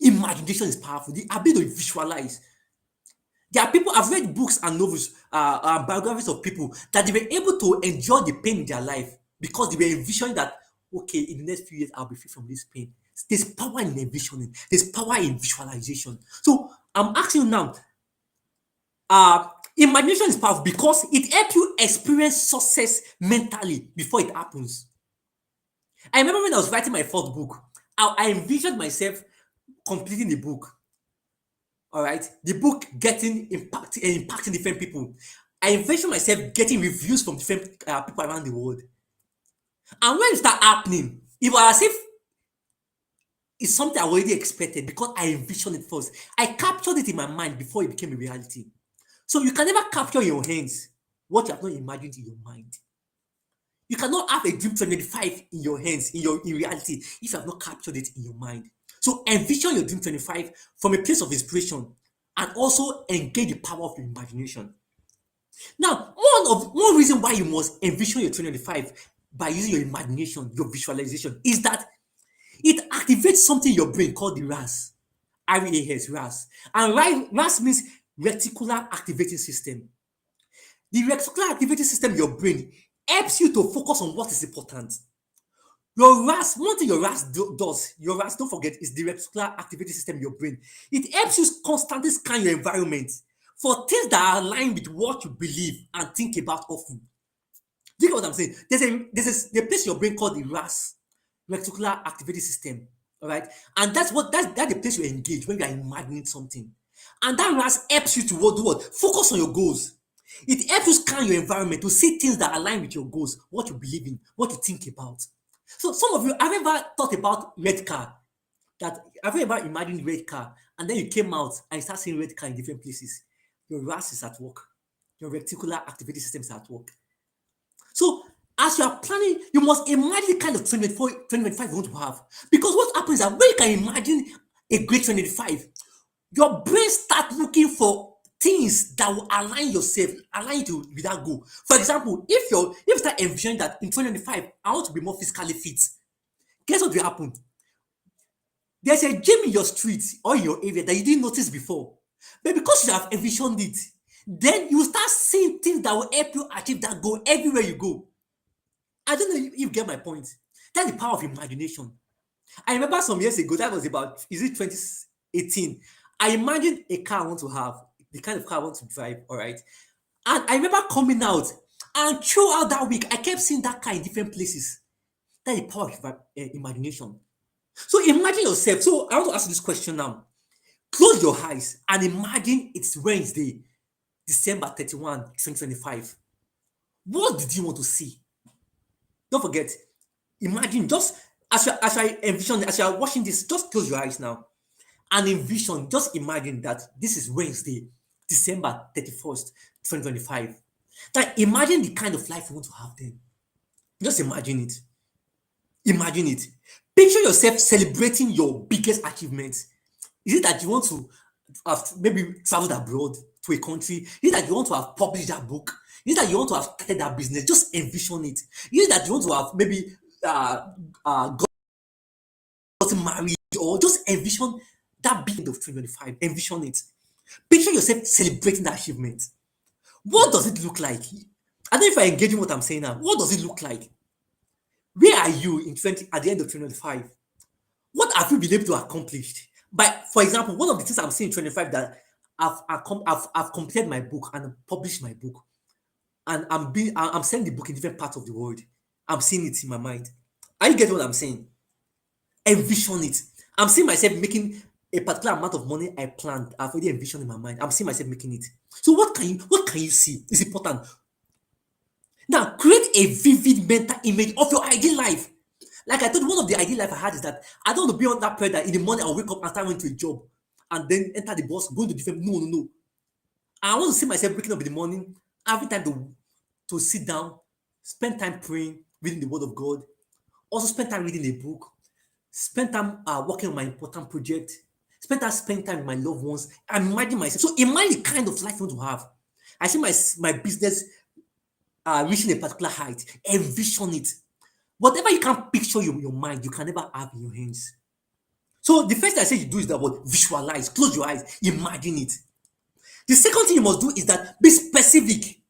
Imagination is powerful. The ability to visualize. There are people, I've read books and novels, biographies of people that they were able to enjoy the pain in their life because they were envisioning that, okay, in the next few years, I'll be free from this pain. There's power in envisioning, there's power in visualization. So I'm asking you now, imagination is powerful because it helps you experience success mentally before it happens. I remember when I was writing my fourth book, I envisioned myself completing the book. All right, the book getting impacting different people. I envision myself getting reviews from different people around the world. And when it started happening, it was as if it's something I already expected because I envisioned it first. I captured it in my mind before it became a reality. So you can never capture in your hands what you have not imagined in your mind. You cannot have a dream 2025 in your hands, in reality, if you have not captured it in your mind. So envision your dream 25 from a place of inspiration and also engage the power of your imagination. Now, one reason why you must envision your 2025 by using your imagination, your visualization, is that it activates something in your brain called the RAS. RAS, RAS. And RAS means reticular activating system. The reticular activating system in your brain helps you to focus on what is important. Your RAS, one thing your RAS does, your RAS, don't forget, is the reticular activating system in your brain. It helps you constantly scan your environment for things that are aligned with what you believe and think about often. Do you get what I'm saying? There's a place in your brain called the RAS, reticular activating system. All right, and that's the place you engage when you are imagining something, and that RAS helps you to do what? Focus on your goals. It helps you scan your environment to see things that align with your goals, what you believe in, what you think about. So some of you have ever thought about red car? That have you ever imagined red car and then you came out and you start seeing red car in different places? Your RAS is at work. Your reticular activity system is at work. So as you are planning, you must imagine the kind of 2025 you want to have. Because what happens is that when you can imagine a great 2025, your brain starts looking for things that will align yourself, align you with that goal. For example, if you start envisioning that in 2025, I want to be more physically fit, guess what will happen? There's a gym in your street or in your area that you didn't notice before. But because you have envisioned it, then you start seeing things that will help you achieve that goal everywhere you go. I don't know if you get my point. That's the power of imagination. I remember some years ago, that was about, is it 2018? I imagined a car I want to have, the kind of car I want to drive, all right? And I remember coming out, and throughout that week, I kept seeing that car in different places. That's the power of imagination. So imagine yourself. So I want to ask you this question now. Close your eyes and imagine it's Wednesday, December 31, 2025. What did you want to see? Don't forget, imagine just as I envision, as you are watching this, just close your eyes now and envision, just imagine that this is Wednesday, December 31st, 2025. That imagine the kind of life you want to have then. Just imagine it. Imagine it. Picture yourself celebrating your biggest achievements. Is it that you want to have maybe traveled abroad to a country? Is it that you want to have published that book? Is it that you want to have started that business? Just envision it. Is it that you want to have maybe gotten married, or just envision that big end of 2025? Envision it. Picture yourself celebrating that achievement. What does it look like? I don't know if I engage in what I'm saying now. What does it look like? Where are you at the end of 2025? What have you been able to accomplish? For example, one of the things I'm seeing in 2025 that I've completed my book and published my book, and I'm selling the book in different parts of the world. I'm seeing it in my mind. Are you getting what I'm saying? Envision it. I'm seeing myself making a particular amount of money I planned. I've already envisioned in my mind. I'm seeing myself making it. So what can you see? It's important. Now, create a vivid mental image of your ideal life. Like I told you, one of the ideal life I had is that I don't want to be on that prayer that in the morning I'll wake up and start going to a job and then enter the bus, going to different. No, no, no. I want to see myself waking up in the morning, having time to sit down, spend time praying, reading the word of God, also spend time reading a book, spend time working on my important project, spend time with my loved ones. I'm imagining myself. So imagine the kind of life I want to have. I see my business reaching a particular height. Envision it. Whatever you can picture in your mind, you can never have in your hands. So the first thing I say you do is that what visualize, close your eyes, imagine it. The second thing you must do is that be specific.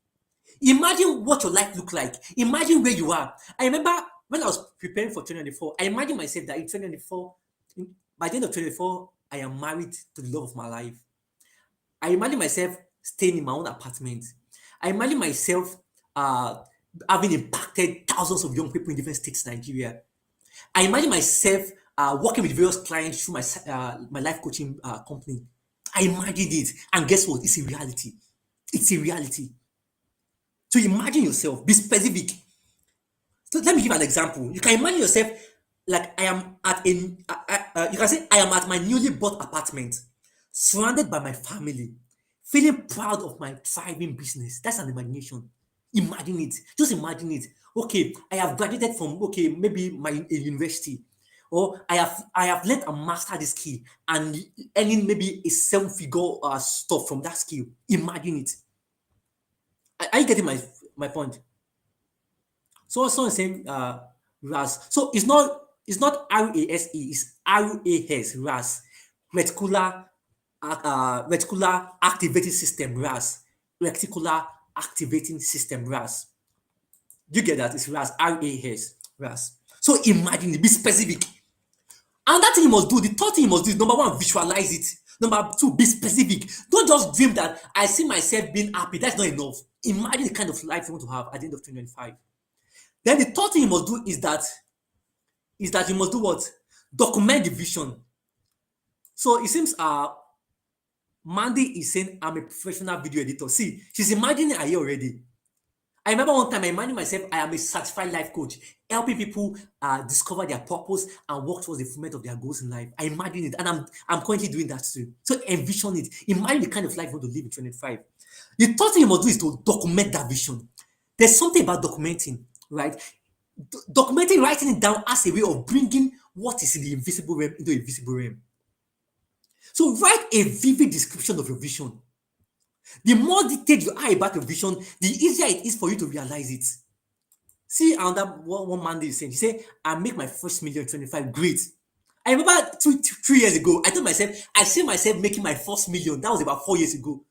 Imagine what your life look like. Imagine where you are. I remember when I was preparing for 2024, I imagined myself that in 2024, by the end of 2024, I am married to the love of my life. I imagine myself staying in my own apartment. I imagine myself having impacted thousands of young people in different states in Nigeria. I imagine myself working with various clients through my life coaching company. I imagined it, and guess what? It's a reality. It's a reality. So imagine yourself, be specific. So let me give an example. You can imagine yourself like I am at a, you can say I am at my newly bought apartment, surrounded by my family, feeling proud of my thriving business. That's an imagination. Imagine it. Just imagine it. Okay, I have graduated from maybe a university, or I have learned and mastered the skill and earning maybe a seven-figure stuff from that skill. Imagine it. Are you getting my point? So someone saying RAS. So it's not RASE, it's RAS, RAS. Reticular activating system, RAS. Reticular activating system, RAS. Do you get that? It's RAS, RAS, RAS. So imagine it, be specific. And that thing you must do, the third thing you must do is number one, visualize it. Number two, be specific. Don't just dream that I see myself being happy. That's not enough. Imagine the kind of life you want to have at the end of 2025. Then the third thing you must do is that you must do what? Document the vision. So it seems Mandy is saying I'm a professional video editor. See, she's imagining her here already. I remember one time I imagined myself I am a certified life coach, helping people discover their purpose and work towards the fulfillment of their goals in life. I imagine it, and I'm currently doing that too. So envision it. Imagine the kind of life you want to live in 25. The third thing you must do is to document that vision. There's something about documenting, right? Documenting, writing it down as a way of bringing what is in the invisible realm into a visible realm. So write a vivid description of your vision. The more detailed you are about your vision, the easier it is for you to realize it. See, and that one man is saying, he said, I make my first million 25. Great. I remember 3 years ago, I told myself, I see myself making my first million. That was about 4 years ago.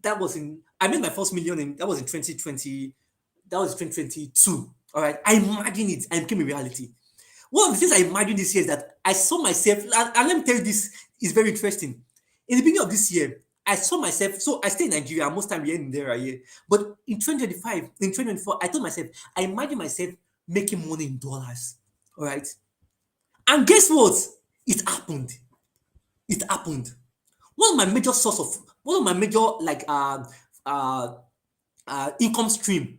I made my first million that was in 2020. That was 2022. All right. I imagine it and it became a reality. One of the things I imagined this year is that I saw myself, and let me tell you, this is very interesting. In the beginning of this year, I saw myself, so I stay in Nigeria, most time we're in there, yeah. But in 2025, in 2024, I told myself, I imagine myself making money in dollars. All right. And guess what? It happened. It happened. One of my major like uh income stream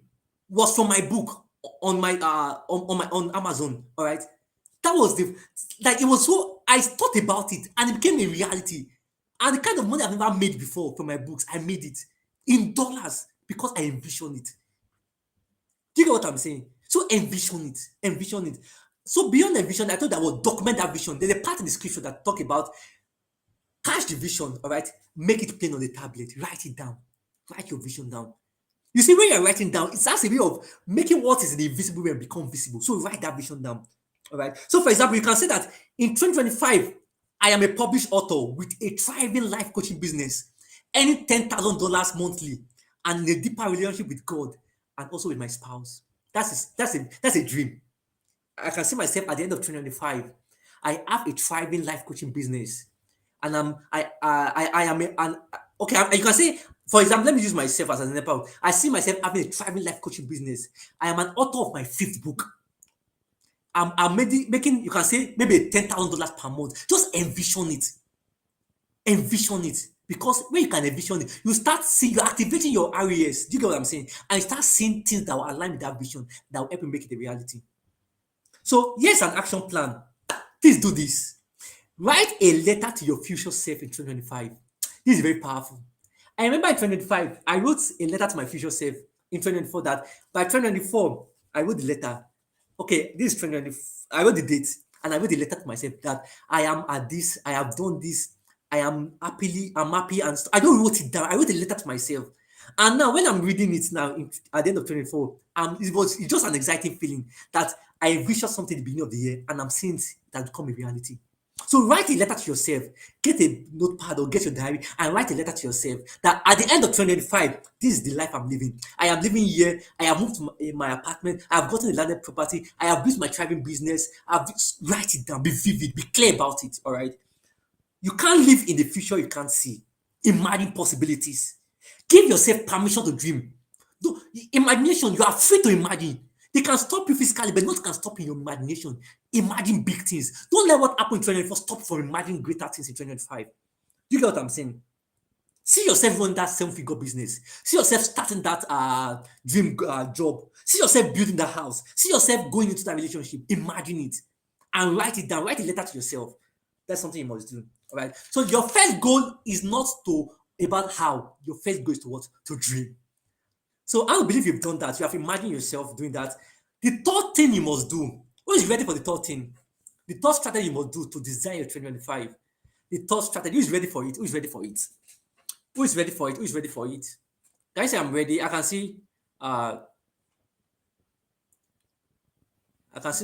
was from my book on my on Amazon. All right. That was it was so I thought about it and it became a reality. And the kind of money I've never made before from my books, I made it in dollars because I envisioned it. Do you get what I'm saying? So envision it. Envision it. So beyond the vision, I thought that I would document that vision. There's a part in the scripture that talk about catch the vision, all right? Make it plain on the tablet. Write it down. Write your vision down. You see, when you're writing down, it's as a way of making what is in the invisible realm become visible. So write that vision down. All right. So, for example, you can say that in 2025, I am a published author with a thriving life coaching business, earning $10,000 monthly, and in a deeper relationship with God and also with my spouse. That's a dream. I can see myself at the end of 2025. I have a thriving life coaching business, and I am okay. You can say, for example, let me use myself as an example. I see myself having a thriving life coaching business. I am an author of my fifth book. I'm making, you can say, maybe $10,000 per month. Just envision it. Envision it Because when you can envision it, you start seeing, you're activating your RAS. Do you get what I'm saying? And you start seeing things that will align with that vision that will help you make it a reality. So here's an action plan. Please do this. Write a letter to your future self in 2025. This is very powerful. I remember in 2025, I wrote a letter to my future self in 2024 that by 2024, I wrote the letter. Okay, this is 2020. I wrote the date and I wrote the letter to myself that I am at this, I have done this, I'm happy, and I don't wrote it down. I wrote a letter to myself. And now when I'm reading it now at the end of 24, it's just an exciting feeling that I envisioned something at the beginning of the year and I'm seeing it that become a reality. So write a letter to yourself. Get a notepad or get your diary and write a letter to yourself that at the end of 2025, this is the life I'm living. I am living here. I have moved to my apartment. I have gotten a landed property. I have built my thriving business. Write it down. Be vivid. Be clear about it. All right. You can't live in the future you can't see. Imagine possibilities. Give yourself permission to dream. Imagination, you are free to imagine. They can stop you physically, but nothing can stop in your imagination. Imagine big things. Don't let what happened in 2024 stop you from imagining greater things in 2025. Do you get what I'm saying? See yourself running that seven-figure business. See yourself starting that dream job. See yourself building that house. See yourself going into that relationship. Imagine it and write it down. Write a letter to yourself. That's something you must do. All right. So your first goal is not about how. Your first goal is to what? To dream. So I believe you've done that. You have imagined yourself doing that. The third thing you must do. Who is ready for the third thing? The third strategy you must do to design your 2025. The third strategy. Who is ready for it? Who is ready for it? Who is ready for it? Who is ready for it? Can I say I'm ready? I can see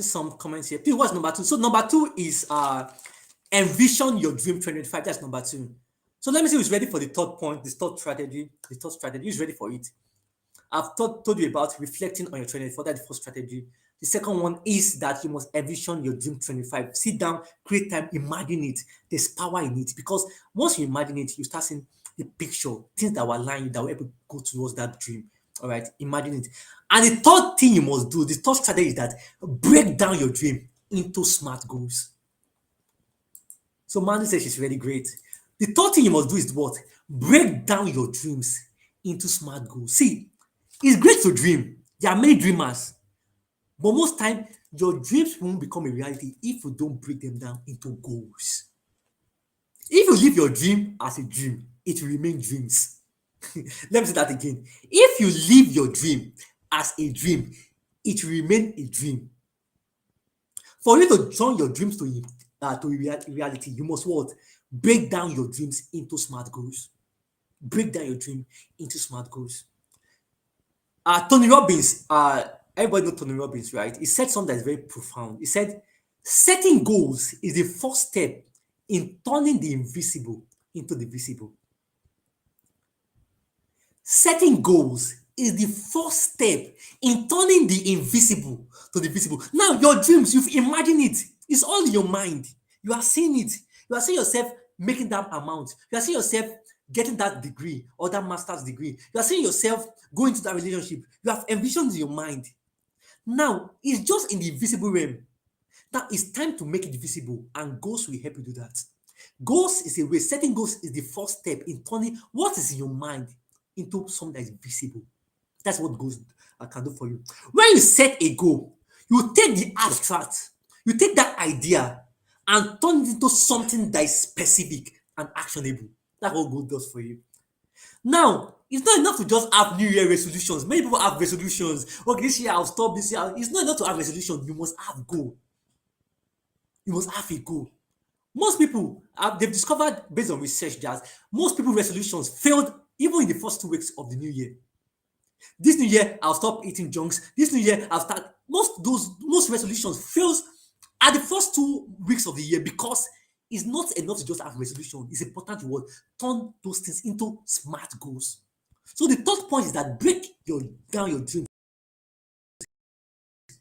some comments here. Please, what's number 2? So number 2 is envision your dream 2025. That's number 2. So let me see who's ready for the third point, the third strategy. The third strategy. Who's ready for it? I've told you about reflecting on your 2024. That's the first strategy. The second one is that you must envision your dream 25. Sit down, create time, imagine it. There's power in it because once you imagine it, you start seeing the picture, things that will align you, that will help you go towards that dream. All right, imagine it. And the third thing you must do, the third strategy is that break down your dream into smart goals. So Mandy says she's really great. The third thing you must do is what? Break down your dreams into smart goals. See, it's great to dream. There are many dreamers. But most time, your dreams won't become a reality if you don't break them down into goals. If you live your dream as a dream, it will remain dreams. Let me say that again. If you live your dream as a dream, it will remain a dream. For you to turn your dreams to reality, you must what? Break down your dreams into smart goals. Break down your dream into smart goals. Tony Robbins, everybody knows Tony Robbins, right? He said something that is very profound. He said, setting goals is the first step in turning the invisible into the visible. Setting goals is the first step in turning the invisible to the visible. Now, your dreams, you've imagined it. It's all in your mind. You are seeing it. You are seeing yourself making that amount. You are seeing yourself getting that degree or that master's degree. You are seeing yourself going to that relationship. You have envisioned in your mind. Now, it's just in the visible realm. Now, it's time to make it visible, and goals will help you do that. Goals is a way. Setting goals is the first step in turning what is in your mind into something that is visible. That's what goals can do for you. When you set a goal, you take the abstract, you take that idea and turn it into something that is specific and actionable. That's what goal does for you. Now, it's not enough to just have New Year resolutions. Many people have resolutions. Okay, this year I'll stop, this year. It's not enough to have resolution. You must have goal. You must have a goal. Most people, they've discovered based on research that most people's resolutions failed even in the first 2 weeks of the new year. This new year, I'll stop eating junks. This new year, I'll start. Most resolutions fails at the first 2 weeks of the year because it's not enough to just have resolution. It's important to turn those things into smart goals. So the third point is that break down your dreams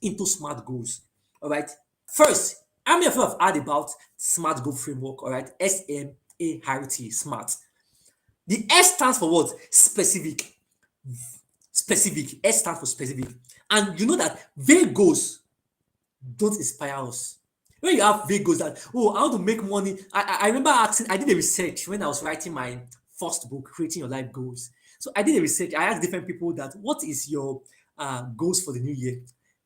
into smart goals. All right. First, how many of you have heard about SMART goal framework? All right, SMART, SMART. The S stands for what? Specific. Specific. S stands for specific. And you know that vague goals don't inspire us. When you have vague goals that, oh, I want to make money. I remember asking, I did a research when I was writing my first book, Creating Your Life Goals. So I did a research. I asked different people that what is your goals for the new year?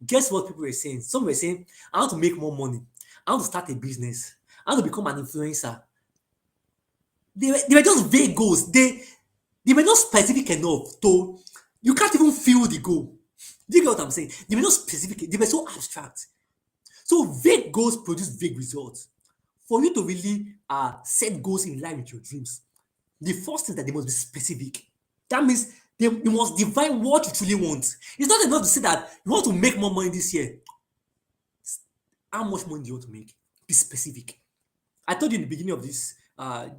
Guess what people were saying? Some were saying, I want to make more money. I want to start a business. I want to become an influencer. They were just vague goals. They were not specific enough to you can't even feel the goal. Do you get what I'm saying? They were not specific, they were so abstract. So vague goals produce vague results. For you to really set goals in line with your dreams, the first thing that they must be specific. That means you must define what you truly want. It's not enough to say that you want to make more money this year. How much money do you want to make? Be specific. I told you in the beginning of this, I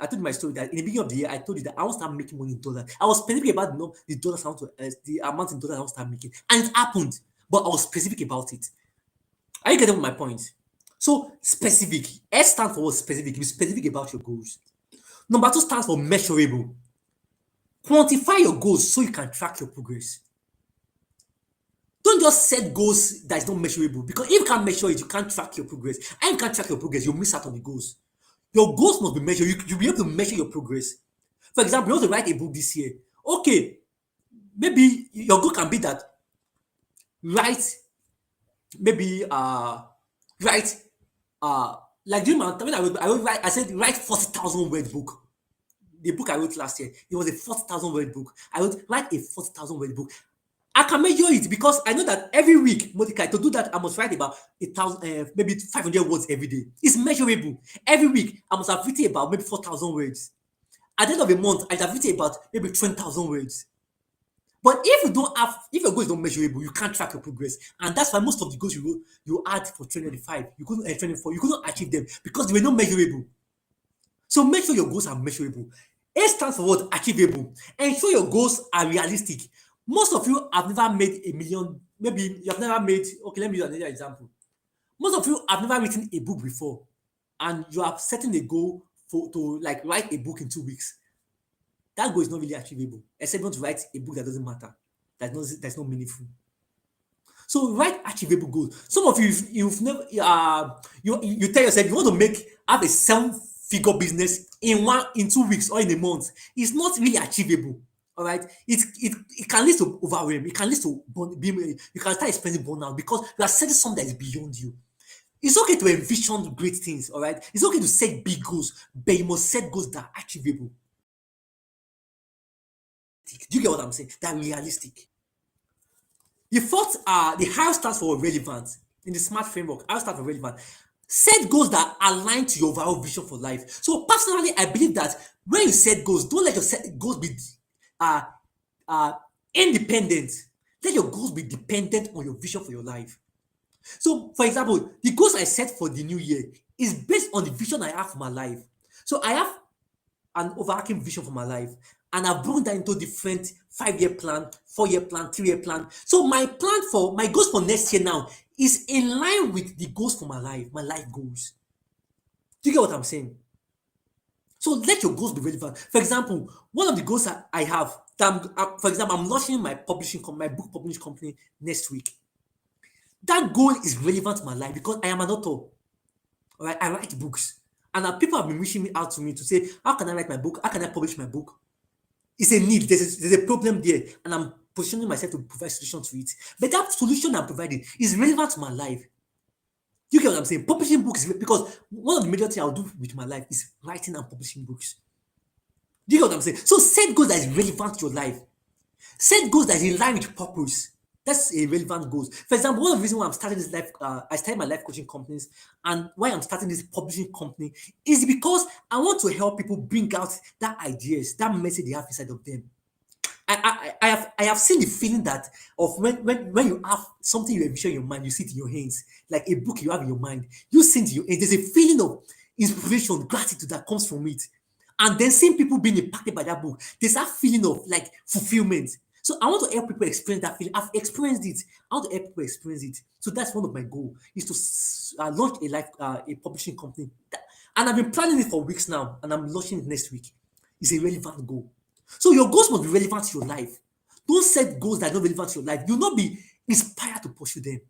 told you my story that in the beginning of the year, I told you that I want to start making money in dollars. I was specific about the dollars I want to, the amount in dollars I want to start making, and it happened. But I was specific about it. Are you getting my point? So specific. S stands for what? Specific. Be specific about your goals. Number 2 stands for measurable. Quantify your goals so you can track your progress. Don't just set goals that is not measurable, because if you can't measure it, you can't track your progress. And if you can't track your progress, you'll miss out on the goals. Your goals must be measured. You'll be able to measure your progress. For example, you want to write a book this year. Okay, maybe your goal can be that write maybe write like during my time when I said write 40,000 word book. The book I wrote last year, it was a 40,000 word book. I would write a 40,000 word book. I can measure it because I know that every week, Mordecai, to do that, I must write about 1,000, maybe 500 words every day. It's measurable. Every week, I must have written about maybe 4,000 words. At the end of the month, I have written about maybe 20,000 words. But if your goal is not measurable, you can't track your progress. And that's why most of the goals you had for 2025, you couldn't 2024, you couldn't achieve them because they were not measurable. So make sure your goals are measurable. A stands for what? Achievable. Ensure your goals are realistic. Most of you have never made a million. Maybe you have never made. Okay, let me use another example. Most of you have never written a book before, and you are setting a goal to like write a book in 2 weeks. That goal is not really achievable, except you want to write a book that doesn't matter, that's not meaningful. So write achievable goals. Some of you, you've never, you tell yourself you want to have a 7-figure business in 2 weeks or in a month. It's not really achievable. All right, it can lead to overwhelm. It can lead to you can start experiencing burnout because you are setting something that is beyond you. It's okay to envision great things. All right, it's okay to set big goals, but you must set goals that are achievable. Do you get what I'm saying? That are realistic. The fourth, the higher stands for relevant. In the SMART framework, higher stands for relevant. Set goals that align to your overall vision for life. So personally, I believe that when you set goals, don't let your goals be uh, independent. Let your goals be dependent on your vision for your life. So, for example, the goals I set for the new year is based on the vision I have for my life. So I have an overarching vision for my life, and I've broken that into different 5-year plan, 4-year plan, 3-year plan. So my goals for next year now is in line with the goals for my life goals. Do you get what I'm saying? So let your goals be relevant. For example, one of the goals I have, for example, I'm launching my book publishing company next week. That goal is relevant to my life because I am an author. All right, I write books, and people have been reaching out to me to say, "How can I write my book? How can I publish my book?" It's a need. There's a problem there, and I'm positioning myself to provide solution to it. But that solution I'm providing is relevant to my life. You get what I'm saying? Publishing books because one of the major things I'll do with my life is writing and publishing books. Do you get what I'm saying? So set goals that is relevant to your life. Set goals that is in line with purpose. That's a relevant goals. For example, one of the reasons why I'm starting this I started my life coaching companies, and why I'm starting this publishing company is because I want to help people bring out that ideas, that message they have inside of them. I have seen the feeling that of when you have something you envision in your mind, you see it in your hands, like a book you have in your mind, you see it in your hands. There's a feeling of inspiration, gratitude that comes from it. And then seeing people being impacted by that book, there's that feeling of like fulfillment. So I want to help people experience that feeling. I've experienced it. I want to help people experience it. So that's one of my goals, is to launch a publishing company. And I've been planning it for weeks now, and I'm launching it next week. It's a relevant goal. So your goals must be relevant to your life. Don't set goals that are not relevant to your life. You'll not be inspired to pursue them.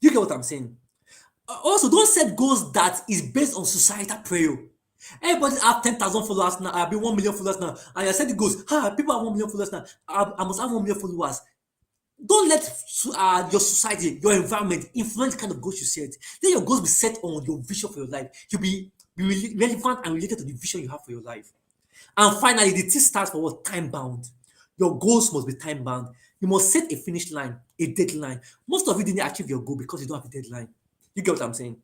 You get what I'm saying? Also, don't set goals that is based on societal prayer. Everybody have 10,000 followers now. I've been 1 million followers now. And you said it goes, people have 1 million followers now. I must have 1 million followers. Don't let your society, your environment influence the kind of goals you set. Let your goals be set on your vision for your life. You'll be relevant and related to the vision you have for your life. And finally, the thing starts for what? Time bound. Your goals must be time bound. You must set a finish line, a deadline. Most of you didn't achieve your goal because you don't have a deadline. You get what I'm saying?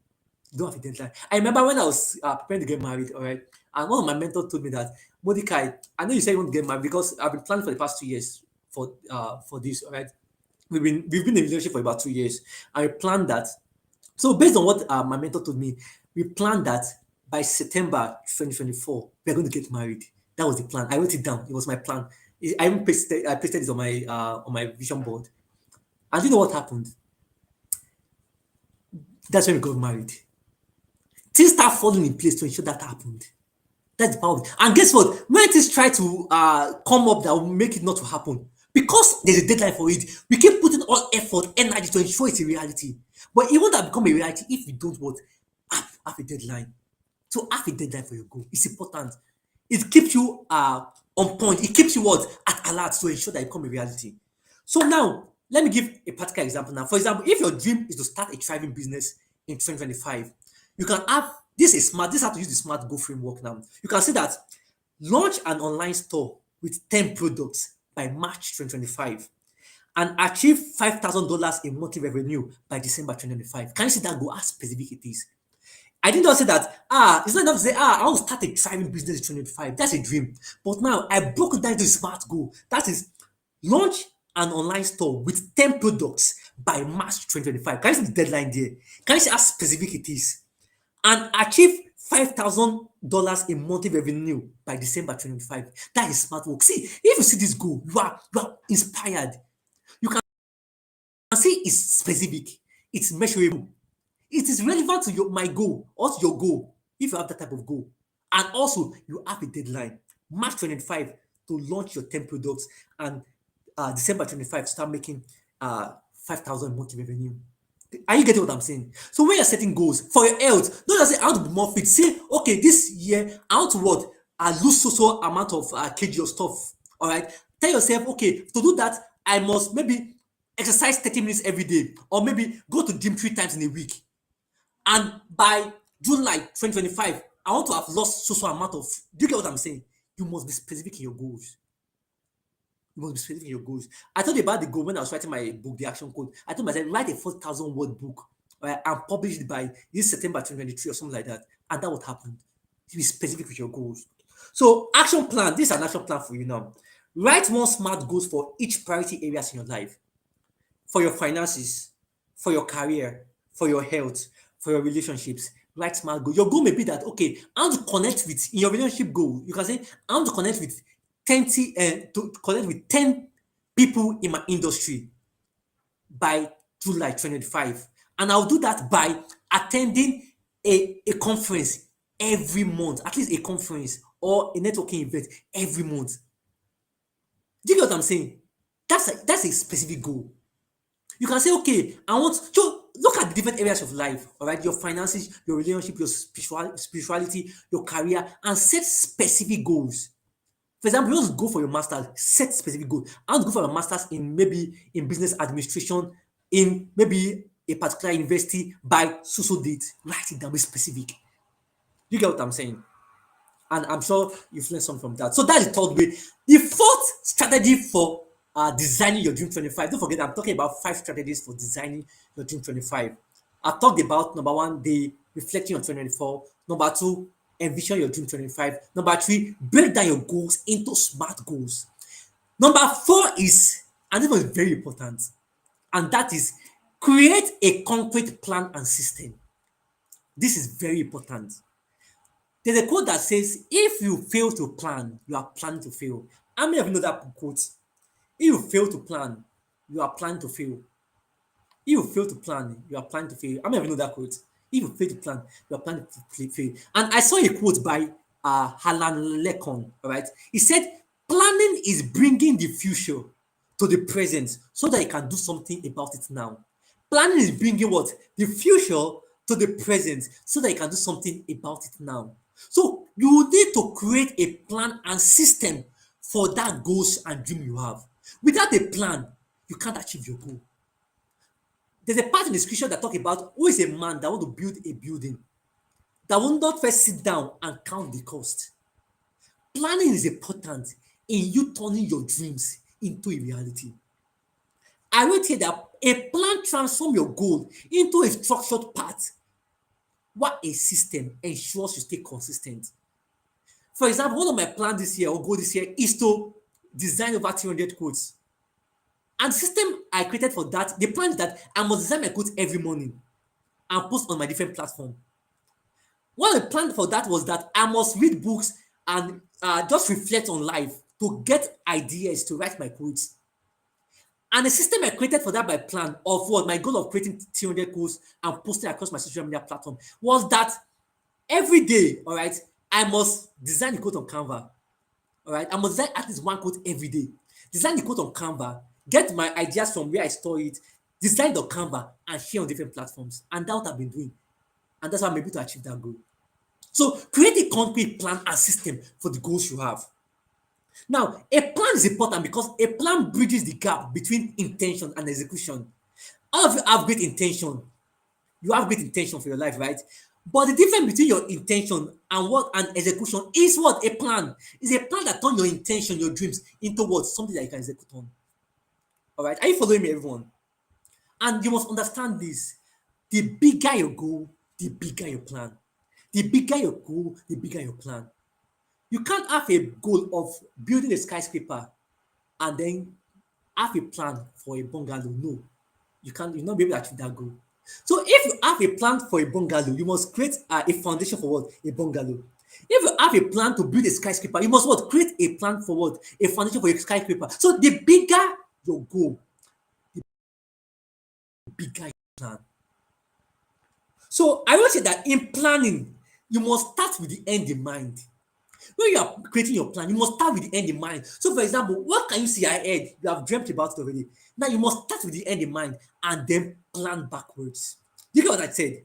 You don't have a deadline. I remember when I was preparing to get married, all right, and one of my mentors told me that, Mordecai, I know you said you want to get married because I've been planning for the past 2 years for this, all right. We've been in a relationship for about 2 years, and we planned that. So based on what my mentor told me, we planned that by September 2024 we're going to get married. That was the plan. I wrote it down. It was my plan. I pasted it on my vision board. And you know what happened? That's when we got married. Things start falling in place to ensure that happened. That's the power. And guess what? When things try to come up that will make it not to happen, because there's a deadline for it, we keep putting all effort, energy to ensure it's a reality. But it won't have become a reality if you don't what? Have a deadline. So have a deadline for your goal. It's important. It keeps you on point. It keeps you what? At alert to ensure that it become a reality. So now, let me give a practical example now. For example, if your dream is to start a thriving business in 2025, you can have this is smart. This is how to use the smart goal framework now. You can say that launch an online store with 10 products by March 2025 and achieve $5,000 in monthly revenue by December 2025. Can you see that goal? How specific it is? I didn't just say that, it's not enough to say, I want to start a thriving business in 2025. That's a dream. But now I broke it down into a smart goal. That is launch an online store with 10 products by March 2025. Can you see the deadline there? Can you see how specific it is? And achieve $5,000 in monthly revenue by December 2025. That is smart work. See, if you see this goal, you are inspired. You can see it's specific, it's measurable, it is relevant to my goal or to your goal if you have that type of goal. And also, you have a deadline, March 25 to launch your 10 products and December 25 to start making 5,000 monthly revenue. Are you getting what I'm saying? So when you're setting goals for your health, don't just say I want to be more fit. Say, okay, this year I want to what? I lose so amount of kg of stuff. All right. Tell yourself, okay, to do that, I must maybe exercise 30 minutes every day, or maybe go to gym 3 times in a week. And by July 2025, I want to have lost so amount of. Do you get what I'm saying? You must be specific in your goals. You must be specific in your goals. I told you about the goal when I was writing my book, The Action Code. I told myself, write a 4,000 word book, right, and publish it by this September 2023 or something like that. And that would happen. Be specific with your goals. So, action plan. This is an action plan for you now. Write one smart goals for each priority areas in your life. For your finances, for your career, for your health, for your relationships. Write smart goals. Your goal may be that, okay, I want to connect with, in your relationship goal, you can say, I want to connect with 10 people in my industry by July 2025. And I'll do that by attending a conference every month, at least a conference or a networking event every month. Do you get what I'm saying? That's a specific goal. You can say, okay, I want to look at the different areas of life, all right? Your finances, your relationship, your spirituality, your career, and set specific goals. For example, you want to go for your master's, set specific goals. I want to go for a master's in maybe in business administration, in maybe a particular university by so date. Write it down, be specific. You get what I'm saying? And I'm sure you've learned something from that. So that's the third way. The fourth strategy for designing your Dream 25. Don't forget, I'm talking about 5 strategies for designing your Dream 25. I've talked about number one, the reflecting on 2024. Number two, envision your Dream 25. Number three, break down your goals into smart goals. Number four is, and this one is very important, and that is create a concrete plan and system. This is very important. There's a quote that says, if you fail to plan, you are planning to fail. How many of you know that quote? If you fail to plan, you are planning to fail. If you fail to plan, you are planning to fail. How many of you know that quote? If you fail to plan, you are planning to fail. And I saw a quote by Alan Lecon, all right? He said, planning is bringing the future to the present so that you can do something about it now. Planning is bringing what? The future to the present so that you can do something about it now. So you need to create a plan and system for that goals and dream you have. Without a plan, you can't achieve your goal. There's a part in the scripture that talk about who is a man that want to build a building that will not first sit down and count the cost. Planning is important in you turning your dreams into a reality. I wrote here that a plan transforms your goal into a structured path, while a system ensures you stay consistent. For example, one of my plans this year or goal this year is to design over 300 quotes. And the system I created for that, the plan is that I must design my quotes every morning and post on my different platform. One of the plan for that was that I must read books and just reflect on life to get ideas to write my quotes. And the system I created for that by plan of what my goal of creating 300 quotes and posting across my social media platform was that every day, all right, I must design the quote on Canva. All right, I must design at least one quote every day. Design the quote on Canva, get my ideas from where I store it, design the Canva, and share on different platforms. And that's what I've been doing. And that's how I'm able to achieve that goal. So create a concrete plan and system for the goals you have. Now, a plan is important because a plan bridges the gap between intention and execution. All of you have great intention. You have great intention for your life, right? But the difference between your intention and what an execution is what a plan is a plan that turns your intention, your dreams into what something that you can execute on. All right, are you following me, everyone? And you must understand this: the bigger your goal, the bigger your plan. The bigger your goal, the bigger your plan. You can't have a goal of building a skyscraper and then have a plan for a bungalow. No, you can't. You'll not be able to achieve that goal. So if you have a plan for a bungalow, you must create a foundation for what? A bungalow. If you have a plan to build a skyscraper, you must what? Create a plan for what? A foundation for a skyscraper. So the bigger your goal, the bigger your plan. So I will say that in planning, you must start with the end in mind. When you are creating your plan, you must start with the end in mind. So, for example, what can you see ahead? You have dreamt about it already. Now, you must start with the end in mind and then plan backwards. You get what I said?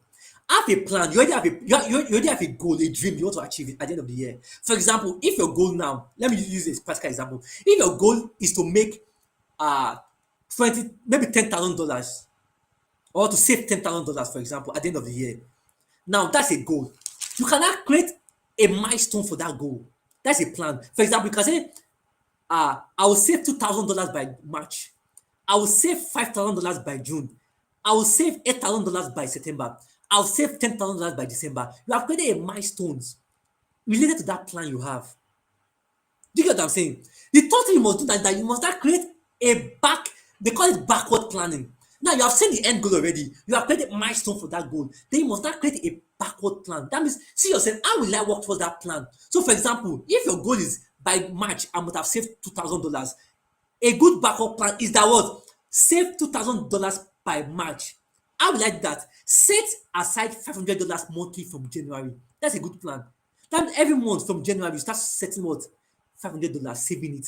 Have a plan. You already have a goal, a dream you want to achieve it at the end of the year. For example, if your goal now, let me use this practical example. If your goal is to make 20, maybe $10,000 or to save $10,000, for example, at the end of the year. Now, that's a goal. You cannot create a milestone for that goal. That's a plan. For example, you can say, I will save $2,000 by March. I will save $5,000 by June. I will save $8,000 by September. I'll save $10,000 by December. You have created a milestones related to that plan you have. Do you get what I'm saying? The third thing you must do is that you must not create a they call it backward planning. Now you have seen the end goal already. You have created a milestone for that goal. Then you must not create a backward plan. That means see yourself, how will I work towards that plan? So for example, if your goal is by March, I must have saved $2,000. A good backup plan is that what? Save $2,000 by March. How will I do that? Set aside $500 monthly from January. That's a good plan. That means every month from January, you start setting what? $500, saving it.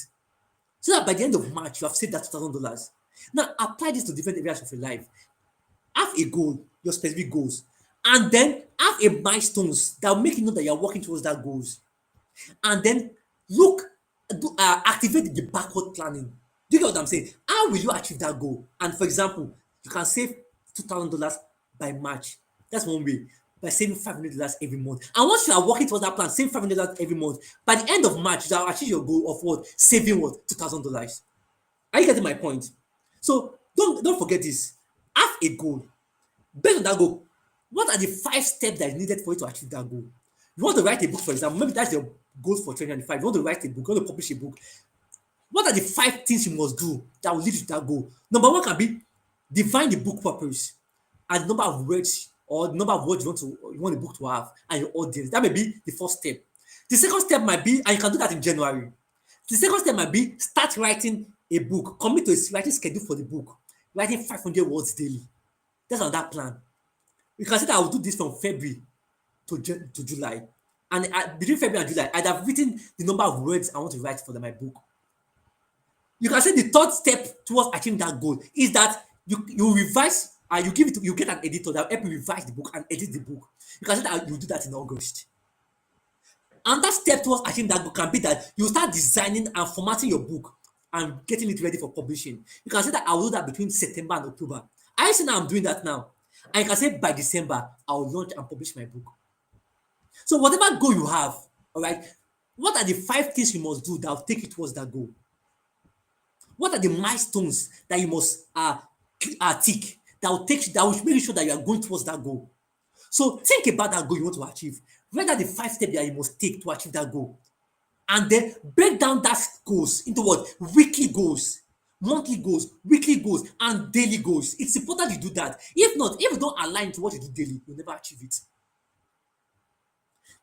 So that by the end of March, you have saved that $2,000. Now, apply this to different areas of your life. Have a goal, your specific goals, and then have a milestones that will make you know that you are working towards that goals. And then activate the backward planning. Do you get what I'm saying? How will you achieve that goal? And for example, you can save $2,000 by March. That's one way, by saving $500 every month. And once you are working towards that plan, save $500 every month. By the end of March, you have achieved your goal of what? Saving what? $2,000. Are you getting my point? So don't forget this. Have a goal. Based on that goal, what are the 5 steps that is needed for you to achieve that goal? You want to write a book, for example, maybe that's your goal for 2025. You want to write a book, you want to publish a book. What are the 5 things you must do that will lead you to that goal? Number 1 can be define the book purpose and the number of words or the number of words you want the book to have and your audience. That may be the first step. The second step might be, and you can do that in January. The second step might be start writing a book. Commit to a writing schedule for the book. Writing 500 words daily. That's on that plan. You can say that I will do this from February to July. And between February and July, I'd have written the number of words I want to write for my book. You can say the third step towards achieving that goal is that you revise and you get an editor that will help you revise the book and edit the book. You can say that you do that in August. Another step towards achieving that goal can be that you start designing and formatting your book and getting it ready for publishing. You can say that I will do that between September and October. I see now I'm doing that now. And you can say by December, I'll launch and publish my book. So whatever goal you have, all right, what are the 5 things you must do that will take you towards that goal? What are the milestones that you must tick that will make sure that you are going towards that goal? So think about that goal you want to achieve. Write down the 5 steps that you must take to achieve that goal. And then break down that goals into what? Weekly goals, monthly goals, weekly goals, and daily goals. It's important you do that. If not, if you don't align to what you do daily, you'll never achieve it.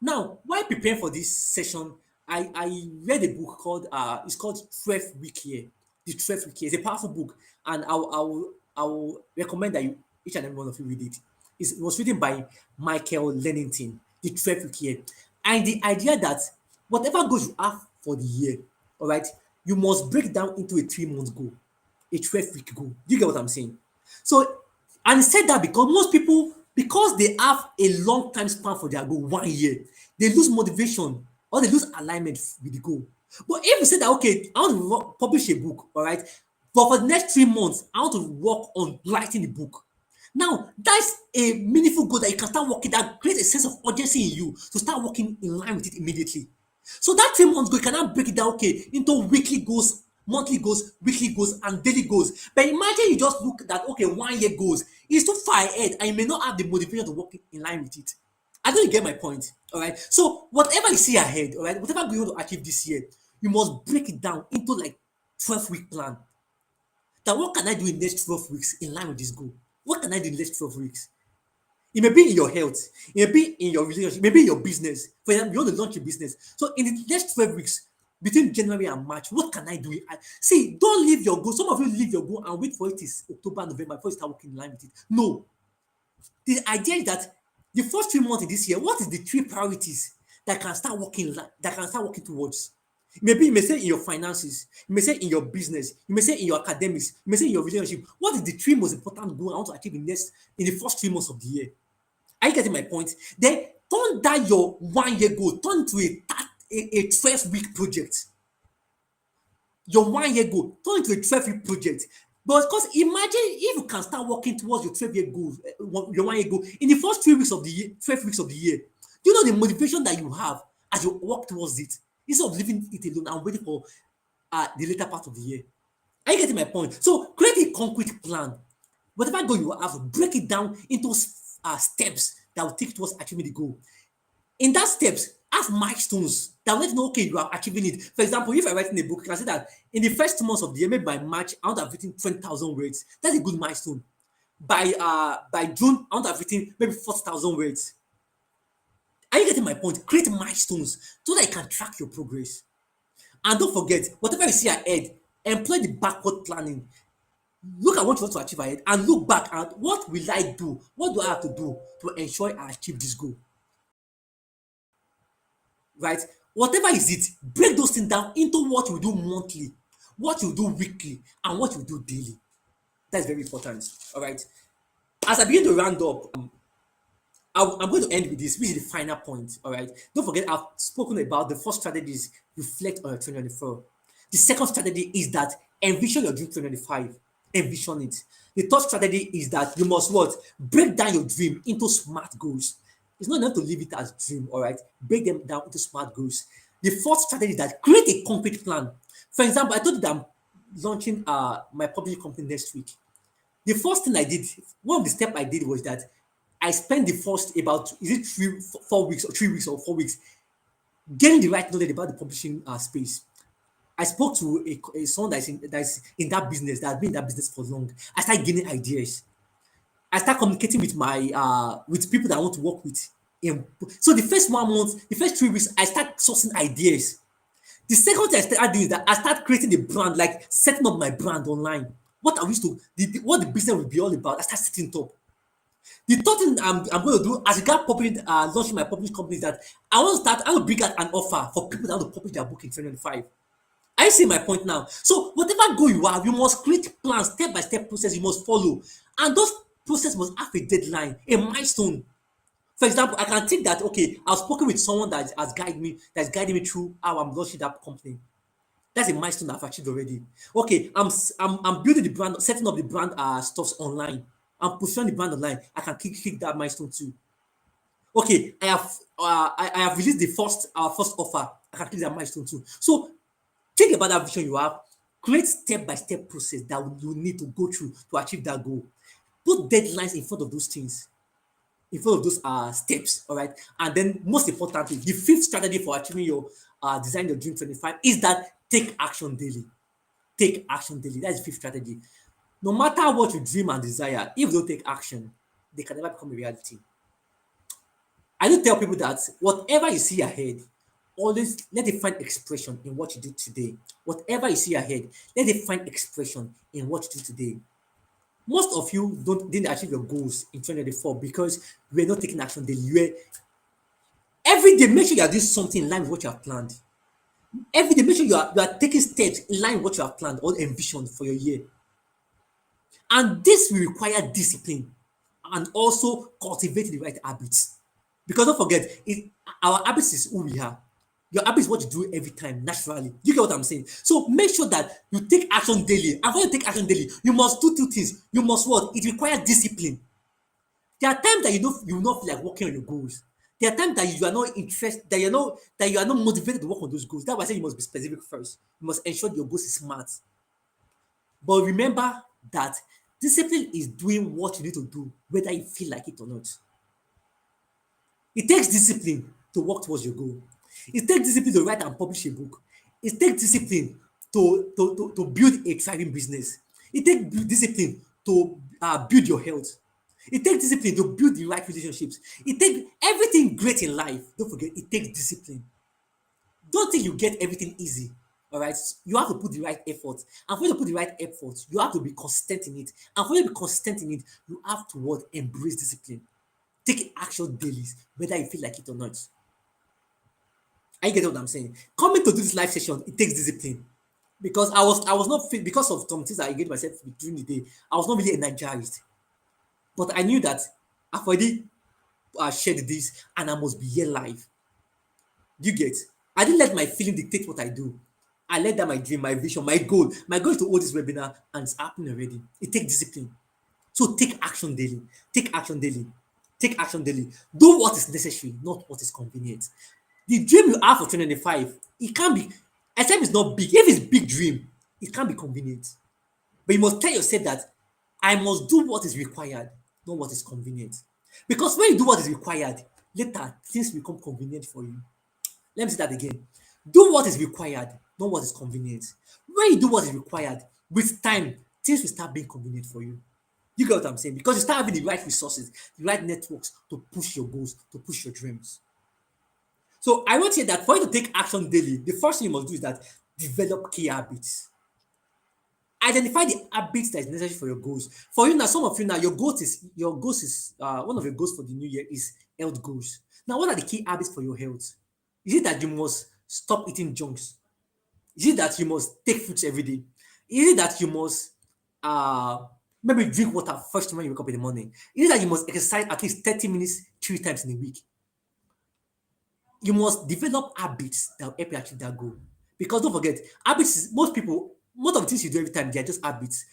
Now, while preparing for this session, I read a book called it's called 12 Week Year. The 12 Week Year. It's a powerful book, and I will recommend that you each and every one of you read it. It was written by Michael Lennington, the 12 Week Year. And the idea that whatever goals you have for the year, all right, you must break down into a 3 month goal, a 12 week goal. Do you get what I'm saying? So, and he said that because most people, because they have a long time span for their goal, 1 year, they lose motivation or they lose alignment with the goal. But if you say that, okay, I want to publish a book, all right, but for the next 3 months, I want to work on writing the book. Now, that's a meaningful goal that you can start working, that creates a sense of urgency in you to start working in line with it immediately. So that 3 months goal, you cannot break it down, okay, into weekly goals, monthly goals, weekly goals, and daily goals. But imagine you just look at, okay, 1 year goals. It's too far ahead, and you may not have the motivation to work in line with it. I don't get my point, all right? So whatever you see ahead, all right, whatever goal you want to achieve this year, you must break it down into like 12-week plan. That what can I do in the next 12 weeks in line with this goal? What can I do in the next 12 weeks? It may be in your health, it may be in your relationship, it may be in your business. For example, you want to launch a business. So in the next 12 weeks, between January and March, what can I do? See, don't leave your goal. Some of you leave your goal and wait for it is October, November before you start working in line with it. No. The idea is that the first 3 months in this year, what is the 3 priorities that can start working towards? Maybe you may say in your finances, you may say in your business, you may say in your academics, you may say in your relationship. What is the 3 most important goal I want to achieve in the first 3 months of the year? Are you getting my point? Then turn that your 1 year goal, turn to a 12-week project. Your 1 year goal, turn into a 12-week project. But because imagine if you can start working towards your 12-year goal, your 1 year goal in the first 3 weeks of the year, 12 weeks of the year. Do you know the motivation that you have as you work towards it? Instead of leaving it alone and waiting for the later part of the year. Are you getting my point? So create a concrete plan. Whatever goal you have, break it down into steps that will take towards achieving the goal. In that steps, have milestones that will let you know, okay, you are achieving it. For example, if I write in a book, you can say that in the first 2 months of the year, maybe by March, I want to have written 20,000 words. That's a good milestone. By June, I want to have written maybe 40,000 words. Are you getting my point? Create milestones so that you can track your progress. And don't forget, whatever you see ahead, employ the backward planning. Look at what you want to achieve ahead and look back at what will I do? What do I have to do to ensure I achieve this goal? Right? Whatever is it, break those things down into what you do monthly, what you do weekly, and what you do daily. That's very important. All right. As I begin to round up, I'm going to end with this, which is the final point. All right. Don't forget, I've spoken about the first strategy is reflect on your 2024. The second strategy is that envision your dream 2025. Envision it. The third strategy is that you must what? Break down your dream into smart goals. It's not enough to leave it as dream, all right? Break them down into smart goals. The fourth strategy is that create a concrete plan. For example, I told you that I'm launching my publishing company next week. The first thing I did, one of the steps I did was that I spent the first about, is it 4 weeks or 3 weeks or 4 weeks, getting the right knowledge about the publishing space. I spoke to someone that's in that business, that has been in that business for long. I started gaining ideas. I start communicating with my with people that I want to work with. So the first 1 month, the first 3 weeks, I start sourcing ideas. The second thing I start doing is that I start creating a brand, like setting up my brand online. What I wish to, what the business will be all about. I start setting it up. The third thing I'm going to do as regards launching my publishing company is that I want to bring out an offer for people that want to publish their book in 2025. I see my point now. So whatever goal you have, you must create plans, step-by-step process you must follow. And those process must have a deadline, a milestone For example, I can think that okay, I've spoken with someone that has guided me through how I'm launching that company. That's a milestone I've achieved already. Okay, I'm building the brand, setting up the brand stuffs online. I'm positioning the brand online. I can kick that milestone too. Okay, I have released the first offer. I can kick that milestone too. So think about that vision you have. Create step-by-step process that you need to go through to achieve that goal. Put deadlines in front of those things, in front of those steps, all right? And then most importantly, the fifth strategy for achieving your design your dream 25 is that take action daily. Take action daily. That's the fifth strategy. No matter what you dream and desire, if you don't take action, they can never become a reality. I do tell people that whatever you see ahead, always let it find expression in what you do today. Whatever you see ahead, let it find expression in what you do today. Most of you didn't achieve your goals in 2024 because you were not taking action daily. You were every day, make sure you are doing something in line with what you have planned. Every day, make sure you are taking steps in line with what you have planned or envisioned for your year. And this will require discipline and also cultivate the right habits. Because don't forget, our habits is who we are. Your habit is what you do every time naturally. You get what I'm saying? So make sure that you take action daily. And when you take action daily, you must do two things. You must what? It requires discipline. There are times that you will not feel like working on your goals. There are times that you are not interested, that you are not motivated to work on those goals. That's why I say you must be specific first. You must ensure your goals is smart. But remember that discipline is doing what you need to do, whether you feel like it or not. It takes discipline to work towards your goal. It takes discipline to write and publish a book. It takes discipline to build a thriving business. It takes discipline to build your health. It takes discipline to build the right relationships. It takes everything great in life. Don't forget, it takes discipline. Don't think you get everything easy. All right, you have to put the right effort, and for you to put the right effort, you have to be consistent in it. And for you to be consistent in it, you have to what embrace discipline. Take action daily, whether you feel like it or not. I get what I'm saying. Coming to do this live session, it takes discipline because I was not fit because of some things I engaged myself with during the day. I was not really energized, but I knew that I've already shared this, and I must be here live. Do you get? I didn't let my feeling dictate what I do. I let that my dream, my vision, my goal. My goal is to hold this webinar, and it's happening already. It takes discipline. So take action daily. Take action daily. Take action daily. Do what is necessary, not what is convenient. The dream you have for 2025, it can be, except it's not big. If it's big dream, it can be convenient. But you must tell yourself that I must do what is required, not what is convenient. Because when you do what is required, later things become convenient for you. Let me say that again. Do what is required, not what is convenient. When you do what is required, with time, things will start being convenient for you. You get what I'm saying? Because you start having the right resources, the right networks to push your goals, to push your dreams. So I want to say that for you to take action daily, the first thing you must do is that develop key habits. Identify the habits that is necessary for your goals. For you now, some of you now, your goals is one of your goals for the new year is health goals. Now, what are the key habits for your health? Is it that you must stop eating junks? Is it that you must take fruits every day? Is it that you must uh maybe drink water first thing when you wake up in the morning? Is it that you must exercise at least 30 minutes 3 times in a week? You must develop habits that will help you achieve that goal. Because don't forget, habits is most of the things you do every time, they are just habits.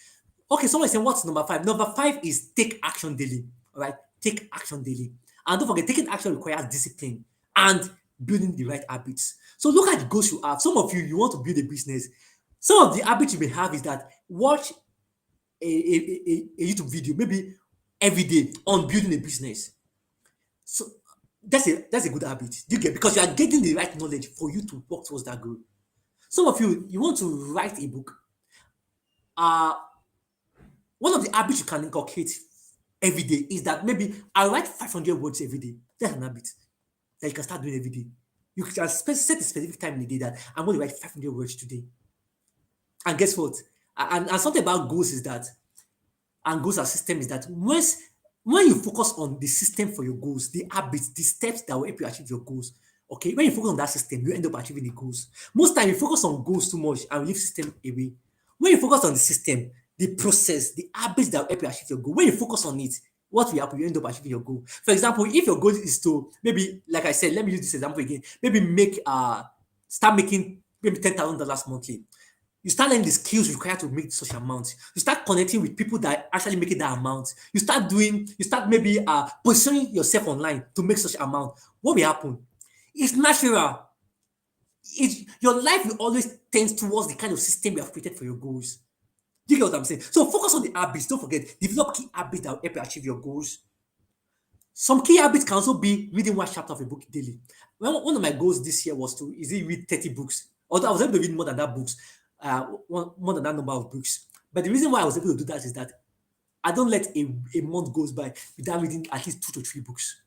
Okay, someone is saying, what's number five? Number five is take action daily. All right, take action daily. And don't forget, taking action requires discipline and building the right habits. So look at the goals you have. Some of you, you want to build a business. Some of the habits you may have is that watch a YouTube video, maybe every day on building a business. So that's a good habit. Do you get? Because you are getting the right knowledge for you to work towards that goal. Some of you, you want to write a book. Uh, One of the habits you can inculcate every day is that maybe I write 500 words every day. That's an habit that you can start doing every day. You can set a specific time in the day that I'm going to write 500 words today. And guess what? And something about goals is that, and goals as system is that when you focus on the system for your goals, the habits, the steps that will help you achieve your goals, okay, when you focus on that system, you end up achieving the goals. Most time you focus on goals too much and leave system away. When you focus on the system, the process, the habits that will help you achieve your goal, when you focus on it, what will happen? You end up achieving your goal. For example, if your goal is to maybe, like I said, let me use this example again. Maybe start making maybe $10,000 monthly. You start learning the skills required to make such amount. You start connecting with people that actually make it that amount. You start maybe positioning yourself online to make such amount. What will happen? It's natural. Your life will always tend towards the kind of system you have created for your goals. Do you get what I'm saying? So focus on the habits. Don't forget, develop key habits that will help you achieve your goals. Some key habits can also be reading one chapter of a book daily. One of my goals this year was to read 30 books. Although I was able to read more than that books, more than that number of books. But the reason why I was able to do that is that I don't let a month goes by without reading at least 2 to 3 books.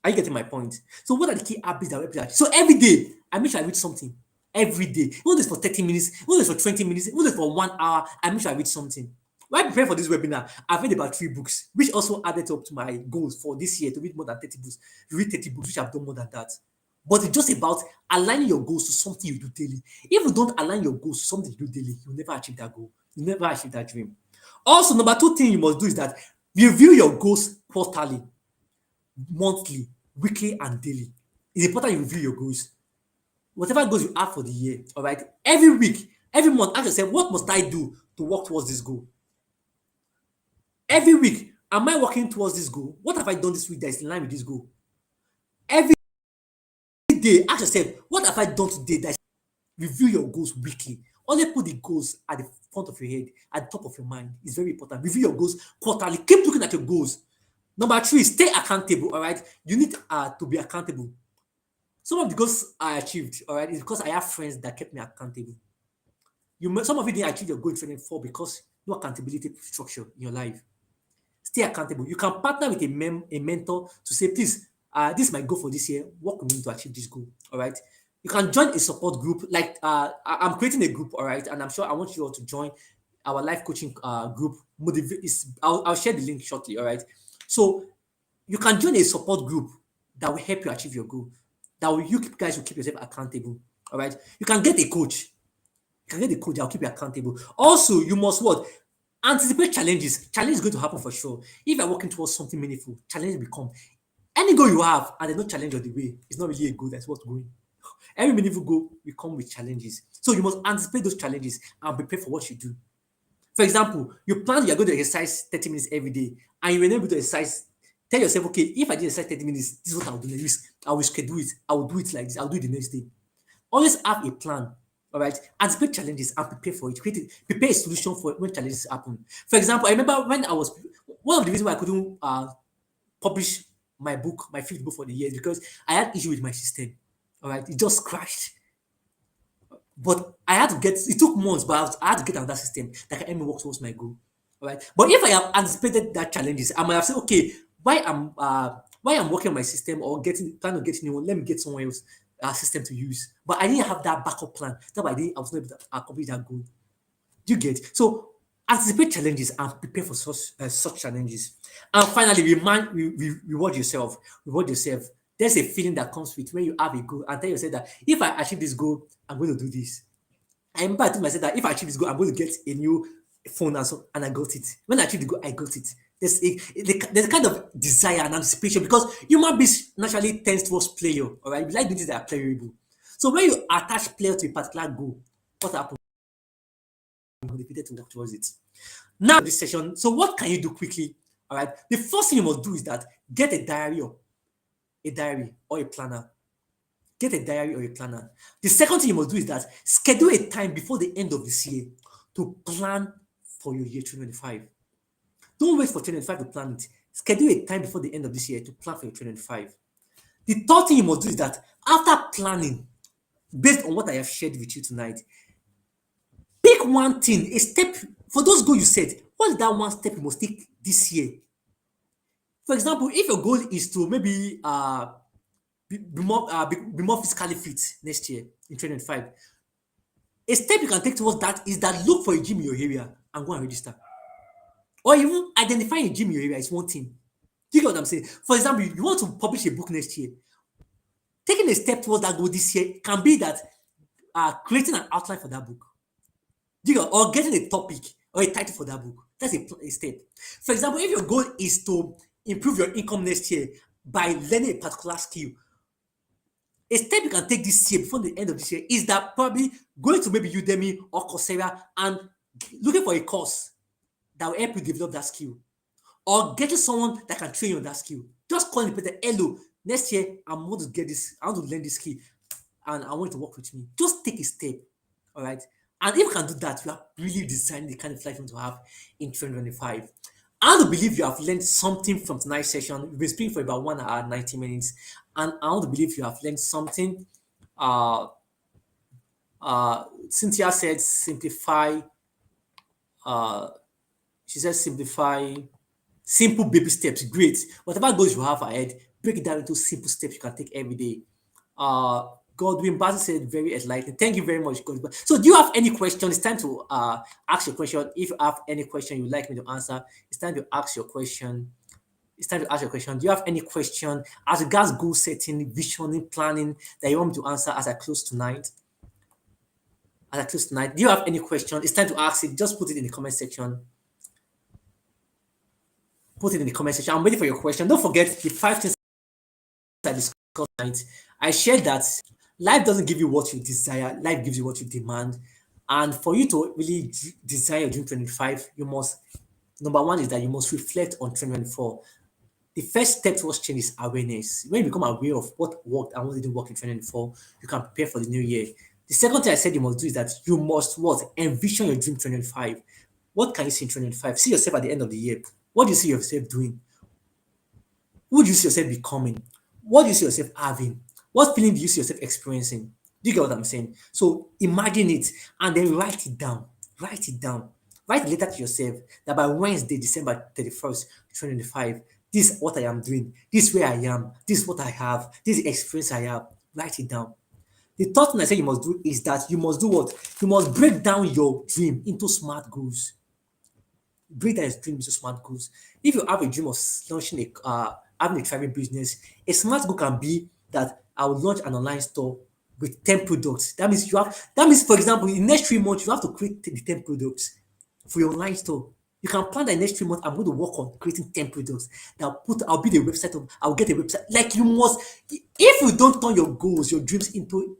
Are you getting my point? So what are the key habits that help you? So every day, I make sure I read something. Every day. Even if it's for 30 minutes, even if it's for 20 minutes, even if it's for 1 hour, I make sure I read something. While preparing for this webinar, I've read about 3 books, which also added up to my goals for this year to read more than 30 books. Read 30 books, which I've done more than that. But it's just about aligning your goals to something you do daily. If you don't align your goals to something you do daily, you'll never achieve that goal. You'll never achieve that dream. Also, number 2 thing you must do is that review your goals quarterly, monthly, weekly, and daily. It's important you review your goals. Whatever goals you have for the year, all right? Every week, every month, ask yourself, what must I do to work towards this goal? Every week, am I working towards this goal? What have I done this week that is in line with this goal? Every day, ask yourself, what have I done today that is review your goals weekly. Only put the goals at the front of your head, at the top of your mind. It's very important. Review your goals quarterly. Keep looking at your goals. Number 3, stay accountable. All right, you need to be accountable. Some of the goals I achieved, all right, is because I have friends that kept me accountable. Some of you didn't achieve your goal in 24 because no accountability structure in your life. Stay accountable. You can partner with a mentor to say, please, this is my goal for this year. Work with me to achieve this goal. All right. You can join a support group. Like I'm creating a group, all right, and I'm sure I want you all to join our life coaching group. I'll share the link shortly. All right. So you can join a support group that will help you achieve your goal. That will guys will keep yourself accountable. All right. You can get a coach. You can get a coach that will keep you accountable. Also, you must what? Anticipate challenges. Challenge is going to happen for sure. If you're working towards something meaningful, challenge will come. Any goal you have and there's no challenge on the way, it's not really a goal that's worth going. Every meaningful goal will come with challenges. So you must anticipate those challenges and prepare for what you do. For example, you plan you're going to exercise 30 minutes every day and you're not able to exercise. Tell yourself, okay, if I did exercise 30 minutes, this is what I'll do next week. I will schedule it. I will do it like this. I'll do it the next day. Always have a plan. All right. Anticipate challenges and prepare for it. Prepare a solution for when challenges happen. For example, I remember when I was one of the reasons why I couldn't publish my book, my fifth book for the year, is because I had issue with my system. All right, it just crashed. But I had to get it took months, but I had to get another system that can help me work towards my goal. All right. But if I have anticipated that challenges, I might have said, okay, why I'm working on my system or plan to get new one, let me get someone else system to use. But I didn't have that backup plan. That's why I was not able to accomplish that goal. Do you get? So anticipate challenges and prepare for such challenges. And finally, reward yourself. Reward yourself. There's a feeling that comes with when you have a goal and tell yourself that if I achieve this goal, I'm going to do this. I remember I told myself that if I achieve this goal, I'm going to get a new phone and I got it. When I achieved the goal, I got it. There's a kind of desire and anticipation because human beings naturally tends towards player. All right, we like doing things that are playable. So when you attach player to a particular goal, what happens? You're motivated to work towards it. Now this session. So what can you do quickly? All right. The first thing you must do is that get a diary or a planner. Get a diary or a planner. The second thing you must do is that schedule a time before the end of this year to plan for your year 2025. Don't wait for 2025 to plan it. Schedule a time before the end of this year to plan for your 2025. The third thing you must do is that after planning, based on what I have shared with you tonight, pick one thing, a step for those goals you set. What is that one step you must take this year? For example, if your goal is to maybe be more physically fit next year in 2025, a step you can take towards that is that look for a gym in your area and go and register. Or even identifying a gym in your area is one thing. Do you get what I'm saying? For example, you want to publish a book next year. Taking a step towards that goal this year can be that creating an outline for that book. Do you get, or getting a topic or a title for that book. That's a step. For example, if your goal is to improve your income next year by learning a particular skill. A step you can take this year before the end of this year is that probably going to maybe Udemy or Coursera and looking for a course that will help you develop that skill, or getting someone that can train you on that skill. Just call the person, hello, next year I want to get this, I want to learn this skill, and I want you to work with me. Just take a step, all right? And if you can do that, you are really designing the kind of life you want to have in 2025. I want to believe you have learned something from tonight's session. We've been speaking for about 1 hour, 90 minutes, and I want to believe you have learned something. Uh, Cynthia said simplify. Uh, she said simplify. Simple baby steps, great. Whatever goals you have ahead, break it down into simple steps you can take every day. Uh, Godwin Basil said, very enlightening. Thank you very much, Godwin. So, do you have any question? It's time to ask your question. If you have any question you'd like me to answer, it's time to ask your question. It's time to ask your question. Do you have any question as regards goal setting, visioning, planning that you want me to answer as I close tonight? As I close tonight, do you have any question? It's time to ask it. Just put it in the comment section. Put it in the comment section. I'm waiting for your question. Don't forget the 5 things I discussed tonight. I shared that life doesn't give you what you desire, life gives you what you demand. And for you to really desire your dream 25, you must, number one is that you must reflect on 2024. The first step towards change is awareness. When you become aware of what worked and what didn't work in 2024, you can prepare for the new year. The second thing I said you must do is that you must what? Envision your dream 2025. What can you see in 2025? See yourself at the end of the year. What do you see yourself doing? Who do you see yourself becoming? What do you see yourself having? What feeling do you see yourself experiencing? Do you get what I'm saying? So imagine it and then write it down. Write it down. Write a letter to yourself that by Wednesday, December 31st, 2025, this is what I am doing. This is where I am. This is what I have. This is the experience I have. Write it down. The third thing I say you must do is that you must do what? You must break down your dream into smart goals. Break down your dream into smart goals. If you have a dream of launching having a thriving business, a smart goal can be that I will launch an online store with 10 products. That means for example, in the next 3 months, you have to create the 10 products for your online store. You can plan that in the next 3 months, I'm going to work on creating 10 products. I'll build a website of, I'll get a website. Like you must, if you don't turn your goals, your dreams into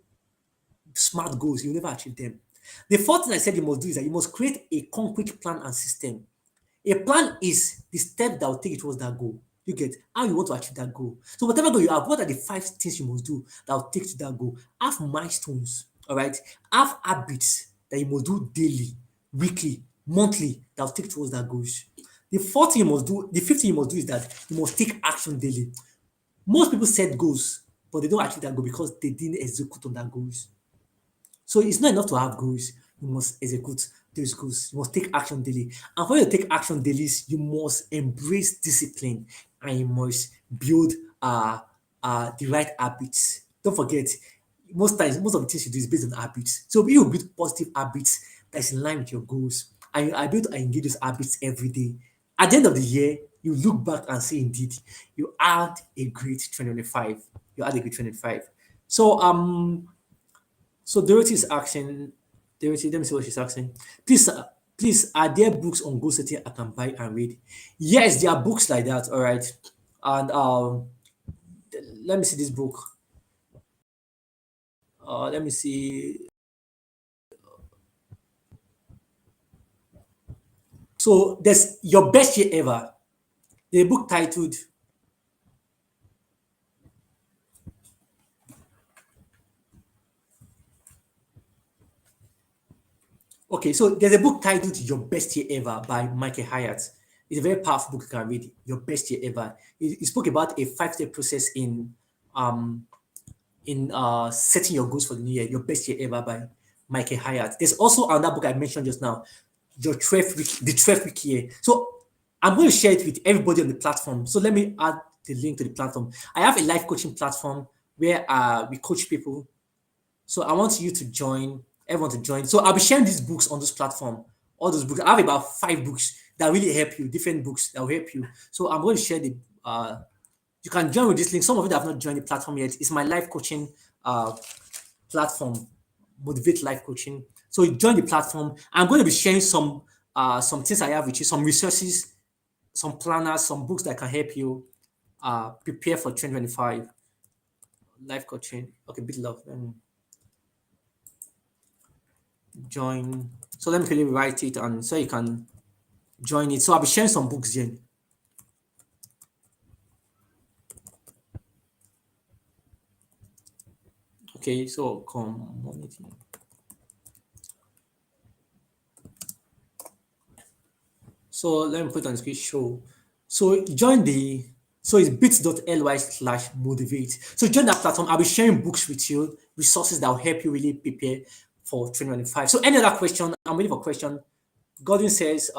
smart goals, you'll never achieve them. The fourth thing I said you must do is that you must create a concrete plan and system. A plan is the step that will take you towards that goal. You get how you want to achieve that goal. So whatever goal you have, what are the 5 things you must do that will take you to that goal? Have milestones, all right? Have habits that you must do daily, weekly, monthly that will take you towards that goals. The fifth thing you must do is that you must take action daily. Most people set goals, but they don't achieve that goal because they didn't execute on that goals. So it's not enough to have goals. You must execute those goals. You must take action daily. And for you to take action daily, you must embrace discipline and you must build the right habits. Don't forget, most times, most of the things you do is based on habits. So if you build positive habits that's in line with your goals and you are able to engage those habits every day, at the end of the year, you look back and say, indeed, you had a great 2025. You had a great 2025. So Dorothy is asking, Dorothy, let me see what she's asking. Please, are there books on goal setting I can buy and read? Yes, there are books like that. All right, and let me see this book. Let me see. So there's Your Best Year Ever. The book titled. Okay, so there's a book titled Your Best Year Ever by Michael Hyatt. It's a very powerful book you can read. Your Best Year Ever. It spoke about a 5-step process um in setting your goals for the new year. Your Best Year Ever by Michael Hyatt. There's also another book I mentioned just now, the 12 week year. So I'm going to share it with everybody on the platform. So let me add the link to the platform. I have a life coaching platform where we coach people. So I want you to join, everyone to join. So I'll be sharing these books on this platform. All those books. I have about 5 books that really help you, different books that will help you. So I'm going to share the you can join with this link. Some of you that have not joined the platform yet, it's my life coaching platform, Motivate Life Coaching. So you join the platform. I'm going to be sharing some things I have with you, some resources, some planners, some books that can help you prepare for 2025 life coaching. Okay, bit love. Join. So let me quickly write it and so you can join it. So I'll be sharing some books, Jen. Okay, so community. So let me put on the screen show. So join the so it's bit.ly/motivate. So join that platform. I'll be sharing books with you, resources that will help you really prepare for 2025. So any other question? I'm waiting for question. Gordon says,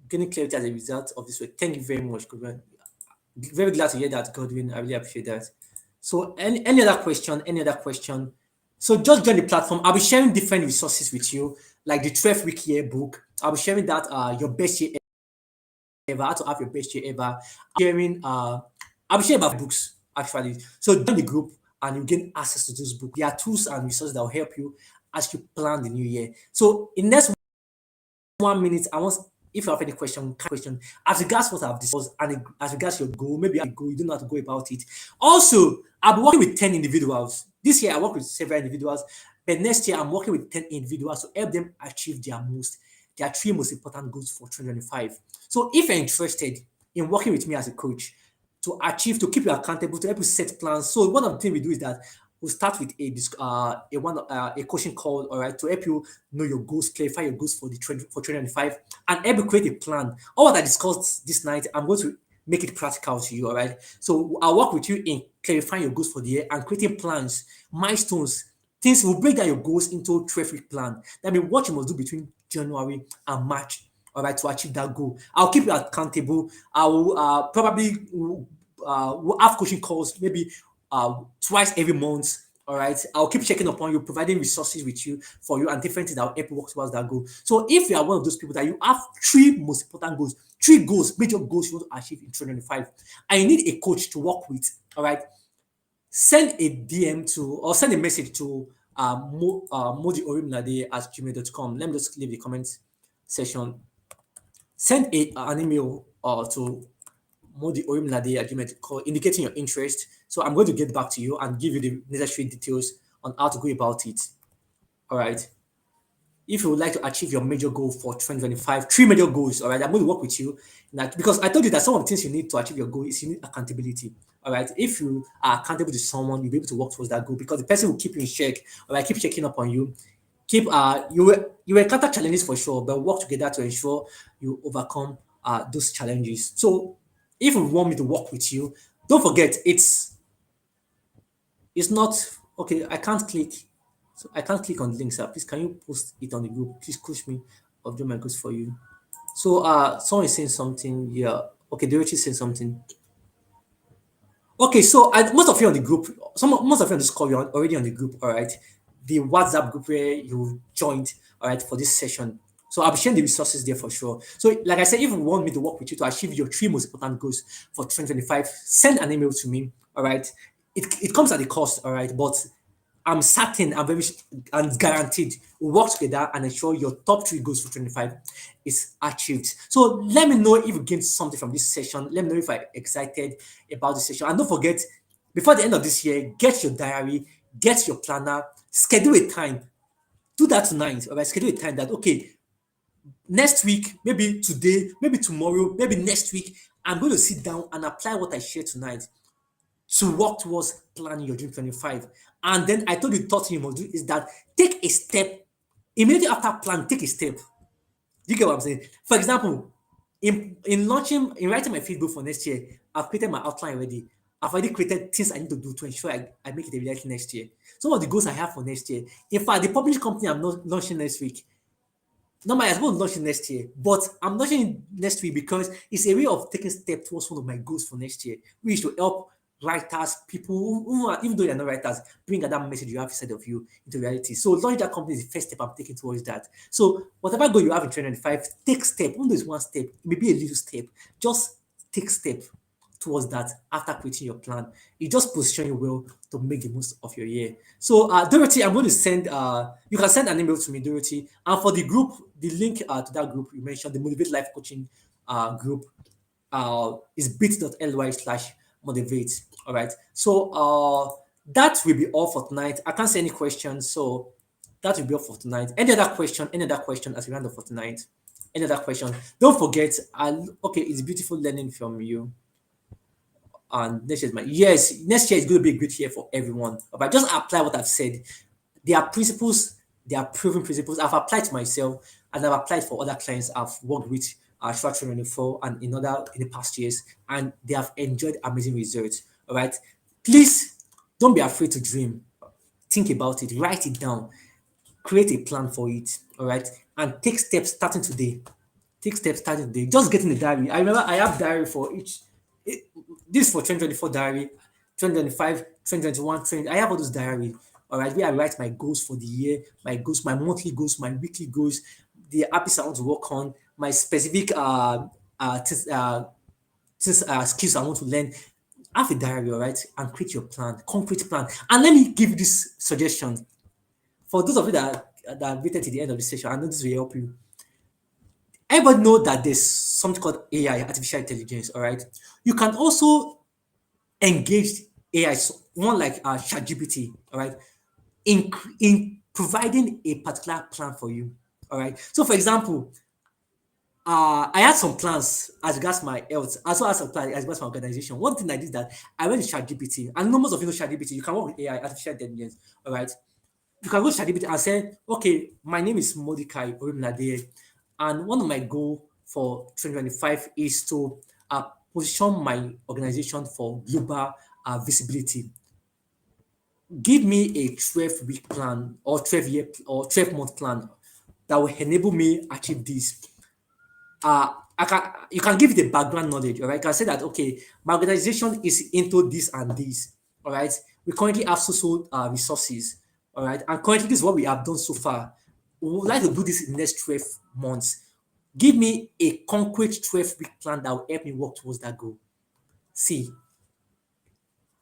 gaining clarity as a result of this work. Thank you very much, Gordon. Very glad to hear that, Godwin. I really appreciate that. So any other question? Any other question? So just join the platform. I'll be sharing different resources with you, like the 12-week yearbook. I'll be sharing that your best year ever, how to have your best year ever. Sharing I'll be sharing about books actually. So join the group and you gain access to those books. There are tools and resources that will help you as you plan the new year. So in next 1 minute, I want if you have any question as regards what I've discussed and as regards your goal, maybe a goal, you don't know how to go about it. Also, I'll be working with 10 individuals. This year I work with several individuals, but next year I'm working with 10 individuals to help them achieve their three most important goals for 2025. So if you're interested in working with me as a coach to keep you accountable, to help you set plans. So one of the things we do is that we'll start with a coaching call, all right, to help you know your goals, clarify your goals for the trend for 2025, and help you create a plan. All what I discussed this night, I'm going to make it practical to you, all right. So I'll work with you in clarifying your goals for the year and creating plans, milestones, things will break down your goals into 12-week plan. That means what you must do between January and March, all right, to achieve that goal. I'll keep you accountable. I will probably we'll have coaching calls maybe twice every month. All right, I'll keep checking upon you, providing resources with you for you and different things that will help you work towards that goal. So if you are one of those people that you have three most important goals, three goals, major goals you want to achieve in 2025, and you need a coach to work with, all right, send a DM to or send a message to Modi Orimiladeye at gmail.com. Let me just leave the comments section. Send an email to Modi Orimiladeye at gmail.com indicating your interest. So I'm going to get back to you and give you the necessary details on how to go about it. All right. If you would like to achieve your major goal for 2025, three major goals, all right, I'm going to work with you in that because I told you that some of the things you need to achieve your goal is you need accountability. All right. If you are accountable to someone, you'll be able to work towards that goal because the person will keep you in check, all right, keep checking up on you. Keep you will encounter challenges for sure, but work together to ensure you overcome those challenges. So if you want me to work with you, don't forget it's not okay. I can't click. So I can't click on the link, sir. Please, can you post it on the group? Please push me. I'll do my goods for you. So, someone is saying something. Yeah. Okay, Dorothy saying something. Okay, so most of you on the group, most of you on this call, you're already on the group, all right? The WhatsApp group where you joined, all right, for this session. So I'll be sharing the resources there for sure. So, like I said, if you want me to work with you to achieve your three most important goals for 2025, send an email to me, all right? It comes at a cost, all right, but I'm certain, I'm very and guaranteed we'll work together and ensure your top three goals for 25 is achieved. So let me know if you gained something from this session. Let me know if I'm excited about this session. And don't forget, before the end of this year, get your diary, get your planner, schedule a time. Do that tonight. All right, schedule a time that okay, next week, maybe today, maybe tomorrow, maybe next week, I'm going to sit down and apply what I shared tonight to work towards planning your dream 25. And then I told you the third thing you must do is that take a step. Immediately after plan, take a step. Do you get what I'm saying? For example, in writing my feedback for next year, I've created my outline already. I've already created things I need to do to ensure I make it a reality next year. Some of the goals I have for next year. In fact, the published company I'm not launching next week. Normally, I'm going to launch it next year, but I'm launching it next week because it's a way of taking steps towards one of my goals for next year, which will help writers, people even though they're not writers, bring that message you have inside of you into reality. So launch that company is the first step I'm taking towards that. So whatever goal you have in 2025, take step. Even though it's one step, maybe a little step, just take step towards that after creating your plan. It just position you well to make the most of your year. So Dorothy, I'm going to send you can send an email to me, Dorothy. And for the group, the link to that group you mentioned, the Motivate Life Coaching group is bit.ly/motivate. All right. So that will be all for tonight. I can't see any questions, so that will be all for tonight. Any other question? Any other question as we round up for tonight? Any other question? Don't forget. Okay, it's beautiful learning from you. And next year is my yes. Next year is going to be a great year for everyone. But just apply what I've said. There are principles. There are proven principles. I've applied to myself and I've applied for other clients I've worked with throughout 2024 and in the past years, and they have enjoyed amazing results. All right. Please don't be afraid to dream. Think about it. Write it down. Create a plan for it. All right. And take steps starting today. Take steps starting today. Just get in the diary. I remember I have diary for each. It, this is for 2024 diary, 2025, 2021, 20. I have all those diary. All right, where I write my goals for the year, my goals, my monthly goals, my weekly goals, the habits I want to work on, my specific skills I want to learn. Have a diary, all right, and create your plan, concrete plan. And let me give you this suggestion for those of you that waited to the end of the session. I know this will help you. Everybody know that there's something called AI, artificial intelligence. All right, you can also engage AI, one like ChatGPT. All right, in providing a particular plan for you. All right. So, for example, I had some plans as regards my health, as well as some plans as regards my organization. One thing I did that I went to ChatGPT, and most of you know ChatGPT. You can work with AI, artificial intelligence. All right. You can go to ChatGPT and say, okay, my name is Mordecai Orimiladeye, and one of my goal for 2025 is to position my organization for global visibility. Give me a 12-week plan or 12-year or 12-month plan that will enable me achieve this. You can give it the background knowledge, all right? You can say that okay, my organization is into this and this, all right. We currently have social resources, all right, and currently this is what we have done so far. We would like to do this in the next 12 months. Give me a concrete 12-week plan that will help me work towards that goal. See,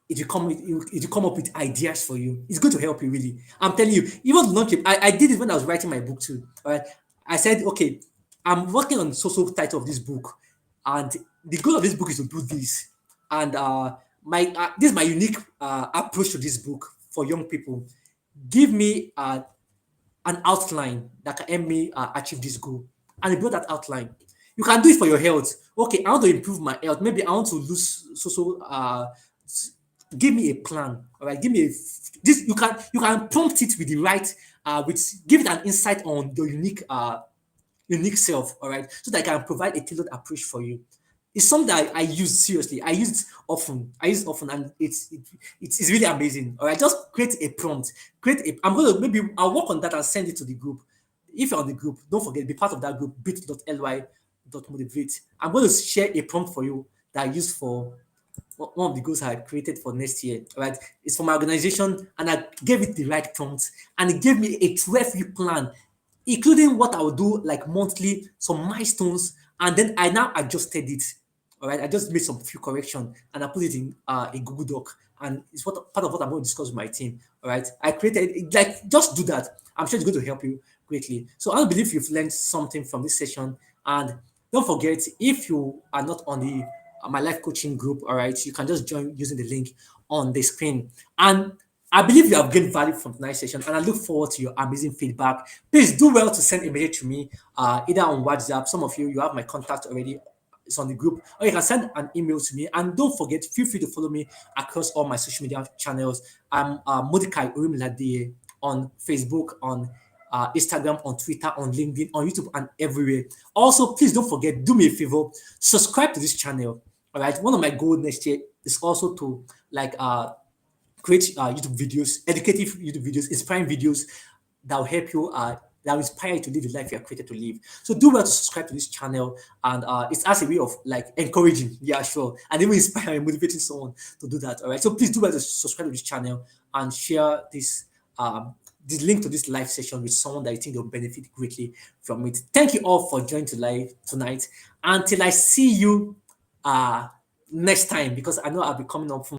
it will come up with ideas for you. It's going to help you really. I'm telling you, even launch it. I did it when I was writing my book too. All right. I said, okay, I'm working on the social title of this book, and the goal of this book is to do this. And my this is my unique approach to this book for young people. Give me an outline that can help me achieve this goal, and build that outline. You can do it for your health. Okay, I want to improve my health. Maybe I want to lose social give me a plan. All right, give me this. You can prompt it with the right with give it an insight on your unique self. All right, so that I can provide a tailored approach for you. It's something that I use seriously. I use it often. And it's really amazing. All right, just create a prompt. I'm gonna maybe I'll work on that and send it to the group. If you're on the group, don't forget be part of that group. bit.ly.motivate. I'm going to share a prompt for you that I use for one of the goals I had created for next year. Right, it's for my organization, and I gave it the right prompt, and it gave me a 12-week plan, including what I would do like monthly, some milestones, and then I now adjusted it. All right, I just made some few correction and I put it in a Google Doc, and it's part of what I'm going to discuss with my team. All right, I created like just do that. I'm sure it's going to help you greatly. So I believe you've learned something from this session, and don't forget if you are not on the my life coaching group, all right, you can just join using the link on the screen. And I believe you have gained value from tonight's session, and I look forward to your amazing feedback. Please do well to send a message to me, either on WhatsApp. Some of you have my contact already. It's on the group, or you can send an email to me. And don't forget, feel free to follow me across all my social media channels. I'm Mordecai Orimiladeye on Facebook, on Instagram, on Twitter, on LinkedIn, on YouTube, and everywhere. Also, please don't forget, do me a favor, subscribe to this channel. All right. One of my goals next year is also to like create YouTube videos, educative YouTube videos, inspiring videos that will help you, that will inspire you to live the life you are created to live. So do well to subscribe to this channel, and it's as a way of like encouraging, yeah, sure, and even inspiring and motivating someone to do that. All right. So please do well to subscribe to this channel and share this link to this live session with someone that you think they'll benefit greatly from it. Thank you all for joining tonight. Until I see you next time, because I know I'll be coming up from